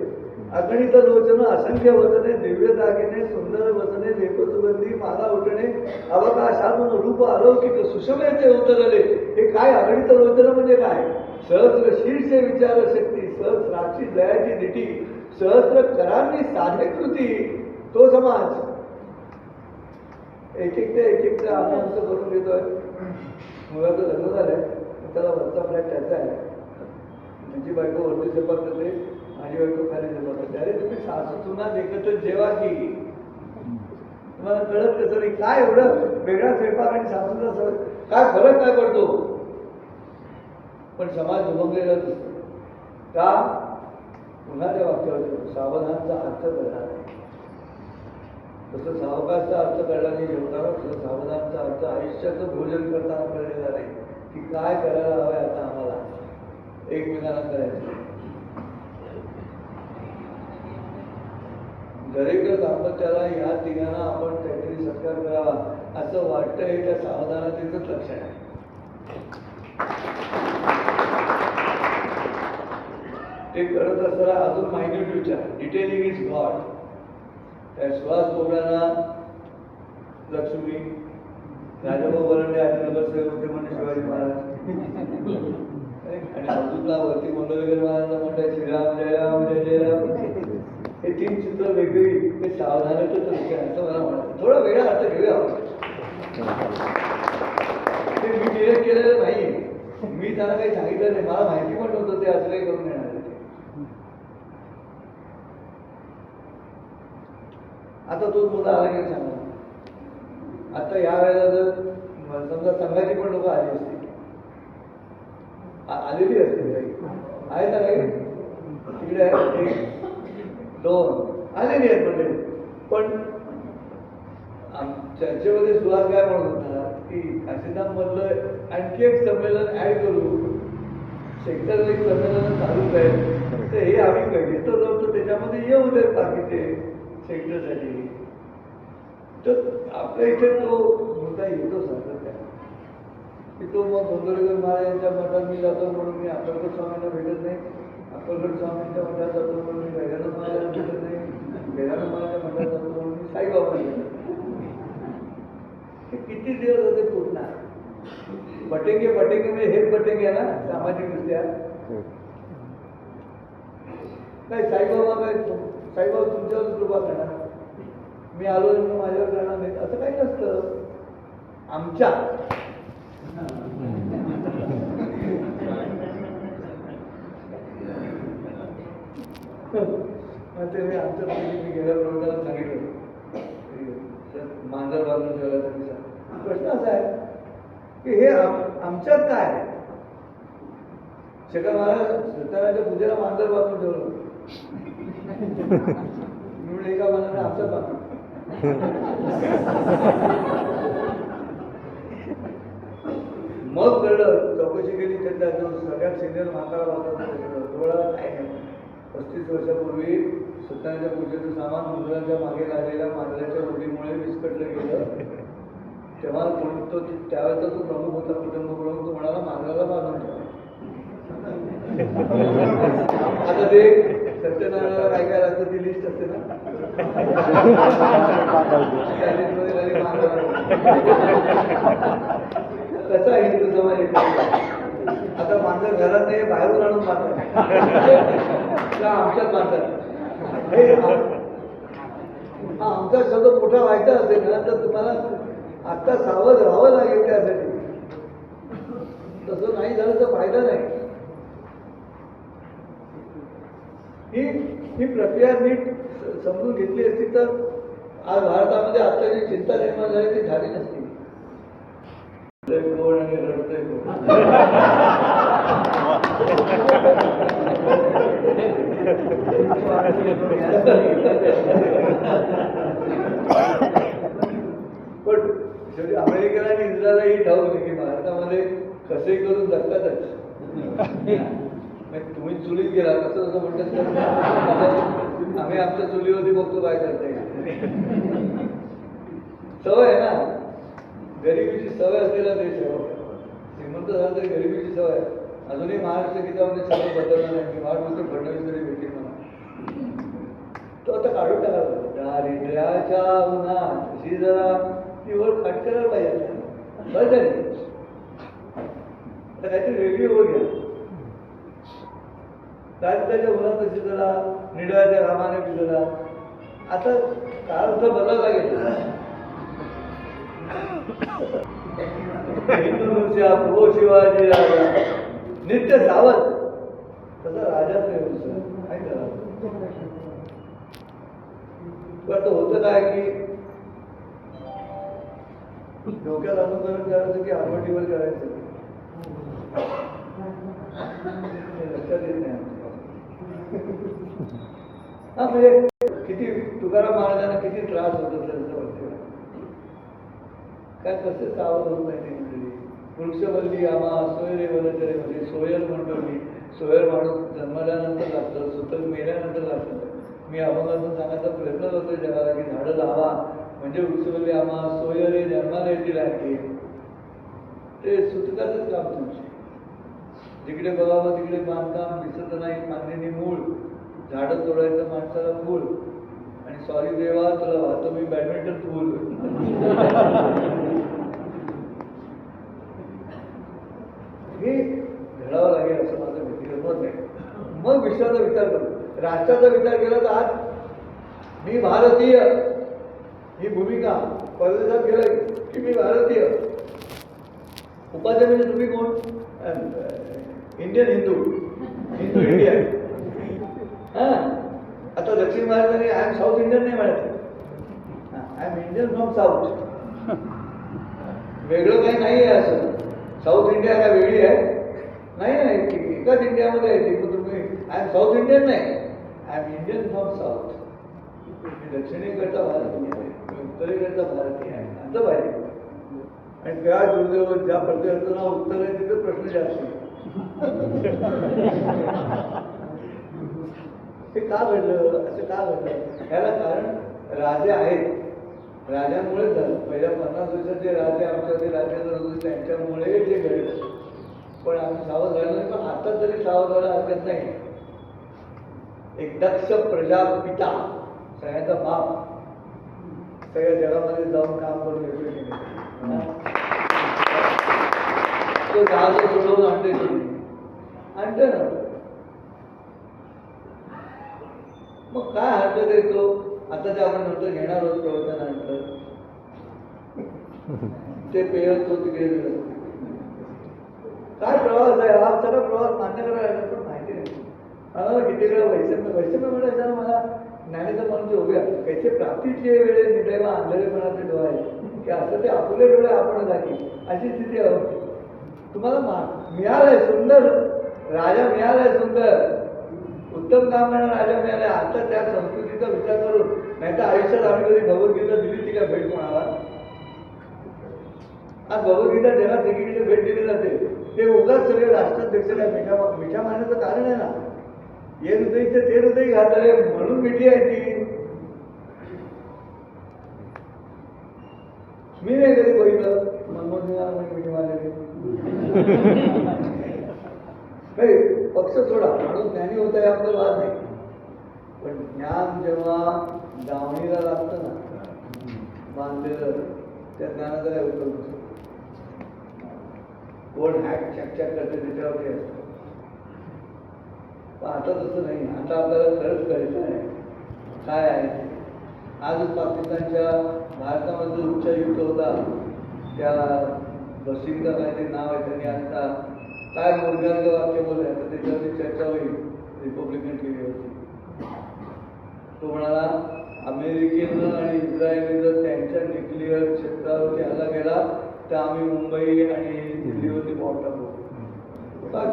अगणित लोचन असंख्य वचने दिव्य दागिने सुंदर वचने लेपसुगंधी माला उठणे अवकाशातून रूप अलौकिक सुषमेचे उतरले. हे काय अगणित लोचन म्हणजे काय? सहस्र शीर्षे विचार शक्ती सहस्राची दयाची दिटी सहस्र करांनी साधे कृती तो समाज एक एकटे आपण करून घेतोय. मुलाचं लग्न झालंय त्याला वरचा फ्लॅट त्याचा आहे. त्यांची बायको वरती स्वयंपाक करते माझी बायको खाली स्वयंपाक करते. अरे तुम्ही सासू सुना देखत जेवा की तुम्हाला कळत कसं नाही काय एवढं वेगळा स्वयंपाक आणि सासूचा काय फरक काय पडतो. पण समाज दुभंगलेला दिसतो का? पुन्हा त्या वाक्यावर सावधानचा अर्थ कळला नाही. तसं सावकाशचा अर्थ कळला नाही जेवताना तसं सावधानचा अर्थ आयुष्याचं भोजन करताना कळलेला नाही की काय करायला हवंय आता आम्हाला एकमेकांना करायचं. दरेक दाम्पत्याला या तिघांना आपण काहीतरी सत्कार करावा असं वाटतं हे त्या सावधानतेचंच लक्षण आहे. ते करत असताना अजून मायन्यूट विचार डिटेलिंग इज गॉड. त्या सुहास बोबड्यांना लक्ष्मी राजाभाऊ वरंडे आधी नगरसेवक होते म्हणजे शिवाजी महाराज आणि अजूनला वरती मंडलकर महाराजांना म्हणतात श्रीराम जय राम जय जय राम. हे तीन चित्र वेगवेगळी ते सावधानतेच विषय असं मला म्हणायचं. थोडा वेगळा अर्थ घेऊया. ते मी डिरेक्ट केलेलं नाही. मी त्याला काही सांगितलं नाही. मला माहिती पण नव्हतं ते असं काही करून येणार. आता तो मुद्दा आला की सांगा. आता या वेळेला जर समजा संघाची पण लोक आली असतील आलेली असतील काही आहेत ना काही तिकडे एक दोन आलेली आहेत म्हणजे. पण चर्चेमध्ये सुहास काय म्हणत होता की काशीनाथमधलं आणखी एक संमेलन ऍड करू सेक्टर एक संमेलन चालूच आहे तर हे आम्ही घेतो तर त्याच्यामध्ये येऊ देत बाकीचे सेक्टरसाठी. तर आपल्या इथे तो मुद्दा येतो सारखा की तो मग गोंदवलेकर महाराजांच्या मठात मी जातो म्हणून मी अक्कलकोट स्वामींना भेटत नाही. अक्कलकोट स्वामींच्या मठात जातो म्हणून मी गजानन महाराजांना भेटत नाही. गजानन महाराजांच्या मठात जातो म्हणून मी साईबाबांना भेटत नाही. हे किती दिवस असे पुरणार? बटेंगे म्हणजे हेच बटेंगे ना सामाजिकदृष्ट्या. नाही साईबाबा काय साईबाबा तुमच्यावर कृपा करणार मी आलो म्हणून माझ्यावर करणार नाही असं काही नसतं. आमच्या ते मी आमच्या मी गेल्या प्रवर्गाला सांगितलं मांजर बांधून ठेवल्याचा प्रश्न असा आहे की हे आमच्यात काय आहे. शेखर महाराज सत्यनारायणच्या पूजेला मांजर बांधून ठेवलं म्हणून एका मनाने आमच्यात बांधून मग कळलं. चौकशी केली त्यांच्या सगळ्यात सिनियर म्हातारा बांधतात थोडा काय नाही 35 वर्षापूर्वी सत्यनारायणच्या पूजेचं सामान मंदिराच्या मागे लागलेल्या मांजराच्या उडीमुळे विस्कटलं गेलं. तेव्हा तो त्यावेळेचा तो प्रमुख होता कुटुंब प्रमुख तो म्हणाला मांजराला बांधून ठेवा. आता ते सत्यनारायणाला काय काय लागतं ती लिस्ट असते ना कसा हिंदू समाज आता मांजर घरात नाही बाहेरून आणून बांधतात आमच्यात बांधतात. आमचा शब्द मोठा व्हायचा असेल ना तर तुम्हाला आता सावध राहावं लागेल त्यासाठी. तसं नाही झालं तर फायदा नाही. ही प्रक्रिया नीट समजून घेतली असती तर आज भारतामध्ये आता जी चिंता निर्माण झाली ती झाली नसती. कोण आणि रडतंय कोण पण शेवटी अमेरिकेला आणि इस्रायलला ही ठाऊक आहे की भारतामध्ये कसे करून जगतातच. तुम्ही चुलीत गेला कसं जसं म्हणतात आम्ही आमच्या चुलीवरती बघतो काय करता येईल. सवय आहे ना. गरिबीची सवय असलेला देश आहे. श्रीमंत झाला तरी गरिबीची सवय. अजूनही महाराष्ट्र गीतामध्ये सगळं बदलणार नाही. मी वाट बघतो फडणवीस तरी भेटेल मला. तो आता काढून टाकायला दारिद्र्याच्या उन्हात अशी जरा ती ओळख खटकायला पाहिजे. बरं झाली आता काहीतरी वेगळी ओळख घ्या. दारिद्र्याच्या उन्हात अशी जरा निडळ्याच्या रामाने भिजला. आता काळ सुद्धा बदलायला गेला. हिंदूच्या प्रभू शिवाजी राजा नित्य सावध तसा राजाच नाही. काय करा तर होतं काय की डोक्यात अनुकरण करायचं की आरवटीवर करायचं लक्षात येत नाही. हा म्हणजे किती तुकाराम महाराजांना किती त्रास होत असेल वाटतं. काय कसं सावध होत नाही ते. वृक्षवल्ली आम्हा सोयरे वनचरे म्हणजे सोयर म्हणतो मी. सोयर माणूस जन्मल्यानंतर लागतं, सुतक मेल्यानंतर लागतं. मी अभंगातून सांगायचा प्रयत्न करतो जगाला की झाडं लावा म्हणजे वृक्षवल्ली आम्हा सोयरे जन्माला येतील आणखी. ते सुतकाचंच काम तुमचे. जिकडे बघावं तिकडे बांधकाम दिसत नाही. मांदेनी मूळ झाडं तोडायचं माणसाला मूळ. आणि सॉरी देवा तुला वाहतो मी बॅडमिंटन पूल. हे घडावं लागेल असं माझं व्यक्तिगत मत आहे. मग विश्वाचा विचार करतो. राष्ट्राचा विचार केला तर आज मी भारतीय ही भूमिका परदेशात गेलं की मी भारतीय. उपाध्याय म्हणजे तुम्ही कोण? इंडियन हिंदू. हिंदू इंडिया. हां आता दक्षिण भारताने आय एम साऊथ इंडियन नाही म्हणायचं. I am Indian from south. वेगळं काही नाही आहे असं. साऊथ इंडिया काय वेगळी आहे? नाही नाही एकाच इंडियामध्ये आहे ती. पण तुम्ही आय एम साऊथ इंडियन नाही. I am Indian from South. मी दक्षिणेकडचा भारतीय आहे, मी उत्तरेकडचा भारतीय आहे असं पाहिजे. आणि त्या दुर्दैव ज्या प्रत्येकाचं नाव उत्तर आहे तिथं प्रश्न जास्त आहे. हे का घडलं? असं का घडलं? याला कारण राजे आहेत. राजांमुळेच झालं. पहिल्या 50 वर्षात जे राजे आमच्याकडे राज्यात होते त्यांच्यामुळे जे घडलं. पण आम्ही सावध राहिलो नाही. पण आता तरी सावध व्हायला हरकत नाही. एक दक्ष प्रजापिता सगळ्यांचा बाप सगळ्या जगामध्ये जाऊन काम करून येतो. तो जहाज सोडवून आणते आणते ना. मग काय हरकत येतो? आता ते आपण नंतर घेणार आहोत प्रवचनानंतर. ते पेय तो तिकडे काय प्रवास आहे हा. सगळा प्रवास मान्य करायला पण माहिती नाही. मला किती वेळा वैषम्य म्हणायचं मला ज्ञानेचं मन जे उभ्या कैसे प्राप्तीचे वेळे निदैवा आंधळेपणाचे डोळे की असं ते आपले डोळे आपण दाखी अशी स्थिती आहे. तुम्हाला मिळालंय सुंदर राजा मिळालाय सुंदर उत्तम काम करणारा राजा मिळालाय. आता त्या संस्कृतीचा विचार करून नाही तर आयुष्यात आम्ही कधी भगवद्गीता दिली ती काय भेट कोणाला? आज भगवद्गीता जगात सगळीकडे भेट दिली जाते. ते उगाच सगळे राष्ट्राध्यक्षाला मिठा मारण्याचं कारण आहे ना. ये हृदयचे ते हृदय घातले म्हणून मिठी आहे ती. मी नाही कधी बघितलं मनमोहन सिंगाला मिठी मारलेली. पक्ष सोडा माणूस ज्ञानी होत आहे आपला वाद नाही. पण ज्ञान जेव्हा दावणीला लागतं ना बांधलेलं त्या ज्ञानाचा काय उपयोग नसतो. कोण हॅक चॅक करते त्याच्यावरती असतं. पण आता तसं नाही. आता आपल्याला खरंच कळायचं आहे काय आहे. आजच पाकिस्तानच्या भारतामध्ये उच्चायुक्त होता त्या बसिंगचा काहीतरी नाव आहे. त्यांनी आता काय मुर्गांग वाक्य बोलले तर त्याच्यावरती चर्चा होईल रिपब्लिकन टीव्हीवरती. तो म्हणाला अमेरिकेनं आणि इस्रायलने जर त्यांच्या न्यूक्लिअर क्षेत्रावरती हल्ला केला तर आम्ही मुंबई आणि दिल्लीवरती बॉम्ब टाकू. काय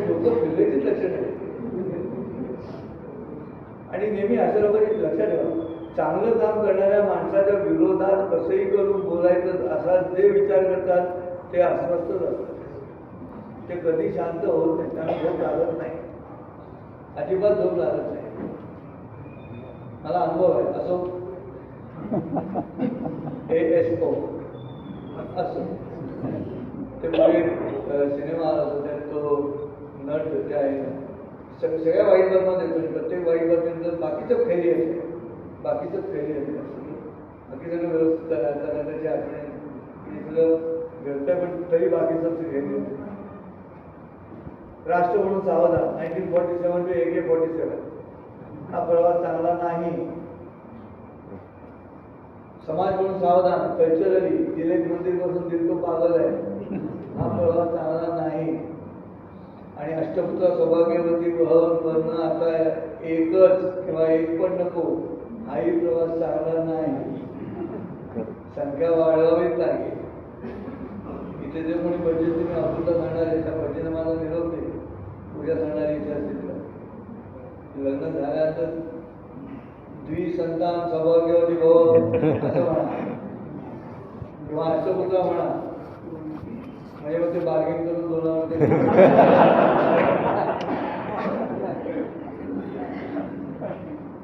डोकं फिरल्याचीच लक्षण आहे. आणि नेहमी असं लोकांनी लक्षात ठेवा चांगलं काम करणाऱ्या माणसाच्या विरोधात कसंही करून बोलायचं असा जे विचार करतात ते अस्वस्थच असतात. ते कधी शांत होत नाही. त्यांना झोप लागत नाही. अजिबात झोप लागत नाही. मला अनुभव आहे. असो ASO असं ते पुढे सिनेमा असतो त्यात तो नट जे आहे सगळ्या वाईट बातम्या देतो. प्रत्येक वाईट बातमीनंतर बाकीचं फेरी असते, बाकीचं फेरी असते. बाकी सगळं व्यवस्थित त्याची आठवणी सगळं घडतं, पण तरी बाकीचं फेरी होते. राष्ट्र म्हणून सावधान 1947 to AK-47 हा प्रवास चांगला नाही. समाज म्हणून सावधान कल्चरली तिलेक मंदिर पासून दिल तो पागल आहे हा प्रवास चांगला नाही. आणि अष्टपुत्र सौभाग्यवती वहन करणं आता एकच किंवा एक पण नको हाही प्रवास चांगला नाही. संख्या वाढवावीच लागेल. इथे जे कोणी भजन तुम्ही अमृता सांगणार आहे त्या भजन मला निरोप दे. पूजा सांगणारी इच्छा असेल लग्न झाल्यानंतर द्विसंतान सौभाग्यवती भव असं म्हणा किंवा अष्टपुत्र म्हणा. म्हणजे मग ते बार्गेन करून दोनामध्ये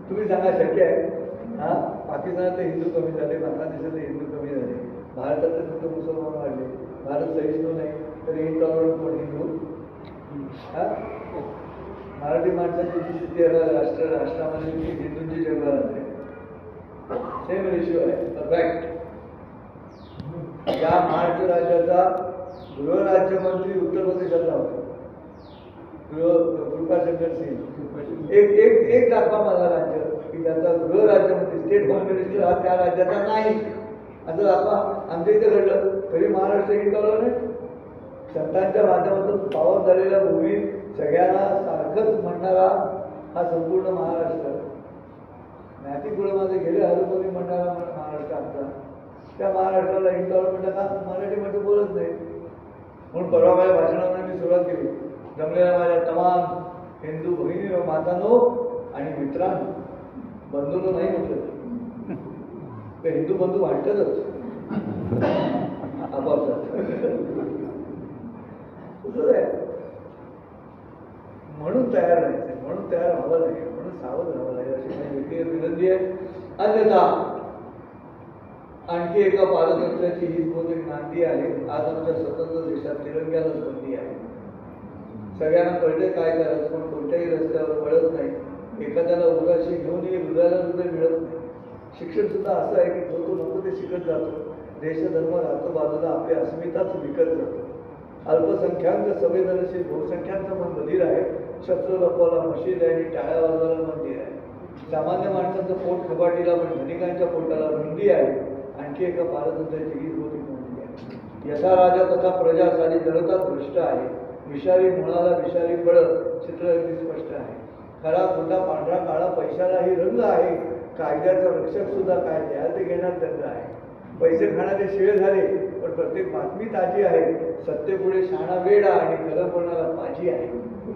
तुम्ही सांगा शक्य आहे? हा पाकिस्तानात हिंदू कमी झाले, बांगलादेशात हिंदू कमी झाले, भारतात फक्त मुसलमान वाढले. भारत सहिष्णू नाही तर इंटॉलरंट कोण हिंदू? हा मराठी माणसाची जी स्थिती आहे राष्ट्रामध्ये ती हिंदूंची जगभरात आहे. सेम रेशिओ आहे. परफेक्ट. या महाराष्ट्र राज्याचा गृहराज्यमंत्री उत्तर प्रदेशातला होता, कृपाशंकर सिंग. एक दाखवा मला राज्य की त्याचा गृहराज्यमंत्री स्टेट होम मिनिस्टर हा त्या राज्याचा नाही असं दाखवा. आमच्या इथे घडलं तरी महाराष्ट्र इंटॉलरंट आहे. संतांच्या माध्यमातून पावन झालेल्या भूमी सगळ्यांना सारखंच म्हणणारा हा संपूर्ण महाराष्ट्र. ज्ञातीकुळामध्ये गेले हरपणी म्हणणारा महाराष्ट्र आमचा. त्या महाराष्ट्राला इंटॉलरमेंट का मराठीमध्ये बोलत नाही. म्हणून परवा माझ्या भाषणाने मी सुरुवात केली. जमलेल्या माझ्या तमाम हिंदू भगिनी व मातांनो आणि मित्रांनो, बंधूंनो नाही म्हटलं तर हिंदू बंधू वाटतच आपापसात. म्हणून तयार राहायचं, म्हणून तयार व्हावं लागेल, म्हणून सावध राहावं लागेल अशी माझी व्यक्तिगत विनंती आहे. अन्यथा आणखी एका पारतंत्र्याची हीच बहुतेक नांदी आहे. आज आमच्या स्वतंत्र देशात तिरंग्यालाच बंदी आहे. सगळ्यांना कळते काय करायचं, पण कोणत्याही रस्त्यावर वळत नाही. एखाद्याला उराशी घेऊन हृदयाला हृदय मिळत नाही. शिक्षण सुद्धा असं आहे की जो तो नको ते शिकत जातो. देशधर्म राहतो बाजूला, आपली अस्मिताच विकत जातो. अल्पसंख्याक संवेदनशील, बहुसंख्यांचं मन बधीर आहे. शस्त्र लपवायला मशीद आहे आणि टाळ्या वाजवायला मंदिर आहे. सामान्य माणसाचं पोट खपाटीला पण धनिकांच्या पोटाला बंदी आहे. आणखी एका पारतंत्र्याची हीच मोठी नोंदी आहे. यथा राजा तथा प्रजा सारी जनता भ्रष्ट आहे. विषारी मुळाला विषारी फळ चित्र अगदी स्पष्ट आहे. खरा खोटा पांढरा काळा पैशालाही रंग आहे. कायद्याचा रक्षक सुद्धा काय द्याल ते घेण्यात दंड आहे. पैसे खाणारे शिळे झाले पण प्रत्येक बातमी ताजी आहे. सत्तेपुढे शाणा वेडा आणि खरं बोलणारा पाजी आहे.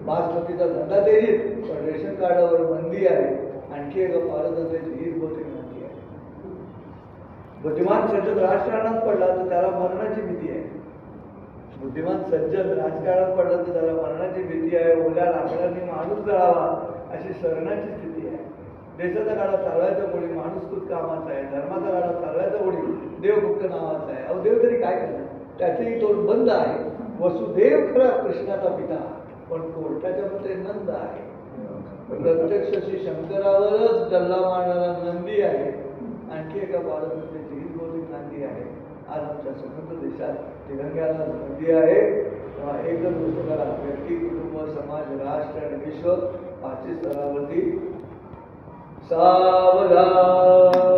बासमतीचा धंदा तेजीत पण रेशन कार्डावर बंदी आहे. आणखी एका पारतंत्र्याची हीच बहुतेक नंदी आहे. बुद्धिमान सज्जन राजकारणात पडला तर त्याला मरणाची भीती आहे. बुद्धिमान सज्जन राजकारणात पडला तर त्याला मरणाची भीती आहे. ओल्या लाकडांनी माणूस जळावा अशी शरणाची स्थिती आहे. देशाचा गाडा चालवायचा कोणी माणूसकृत कामाचा आहे. धर्माचा गाडा चालवायचा कोणी देवभक्त नावाचा आहे. अहो देव तरी काय करणार, त्याचेही तोंड बंद आहे. वसुदेव खरा कृष्णाचा पिता पण कोर्टाच्या मते नंद आहे. प्रत्यक्ष श्री शंकरावरच डल्ला मारणारा नंदी आहे. आणखी एका पारतंत्र्याची हीच बहुतेक नांदी आहे. आज आमच्या स्वतंत्र देशात तिरंग्याला नंदी आहे. तेव्हा एकच गोष्ट करा, व्यक्ती, कुटुंब, समाज, राष्ट्र आणि विश्व 5 स्तरावरती सावधान.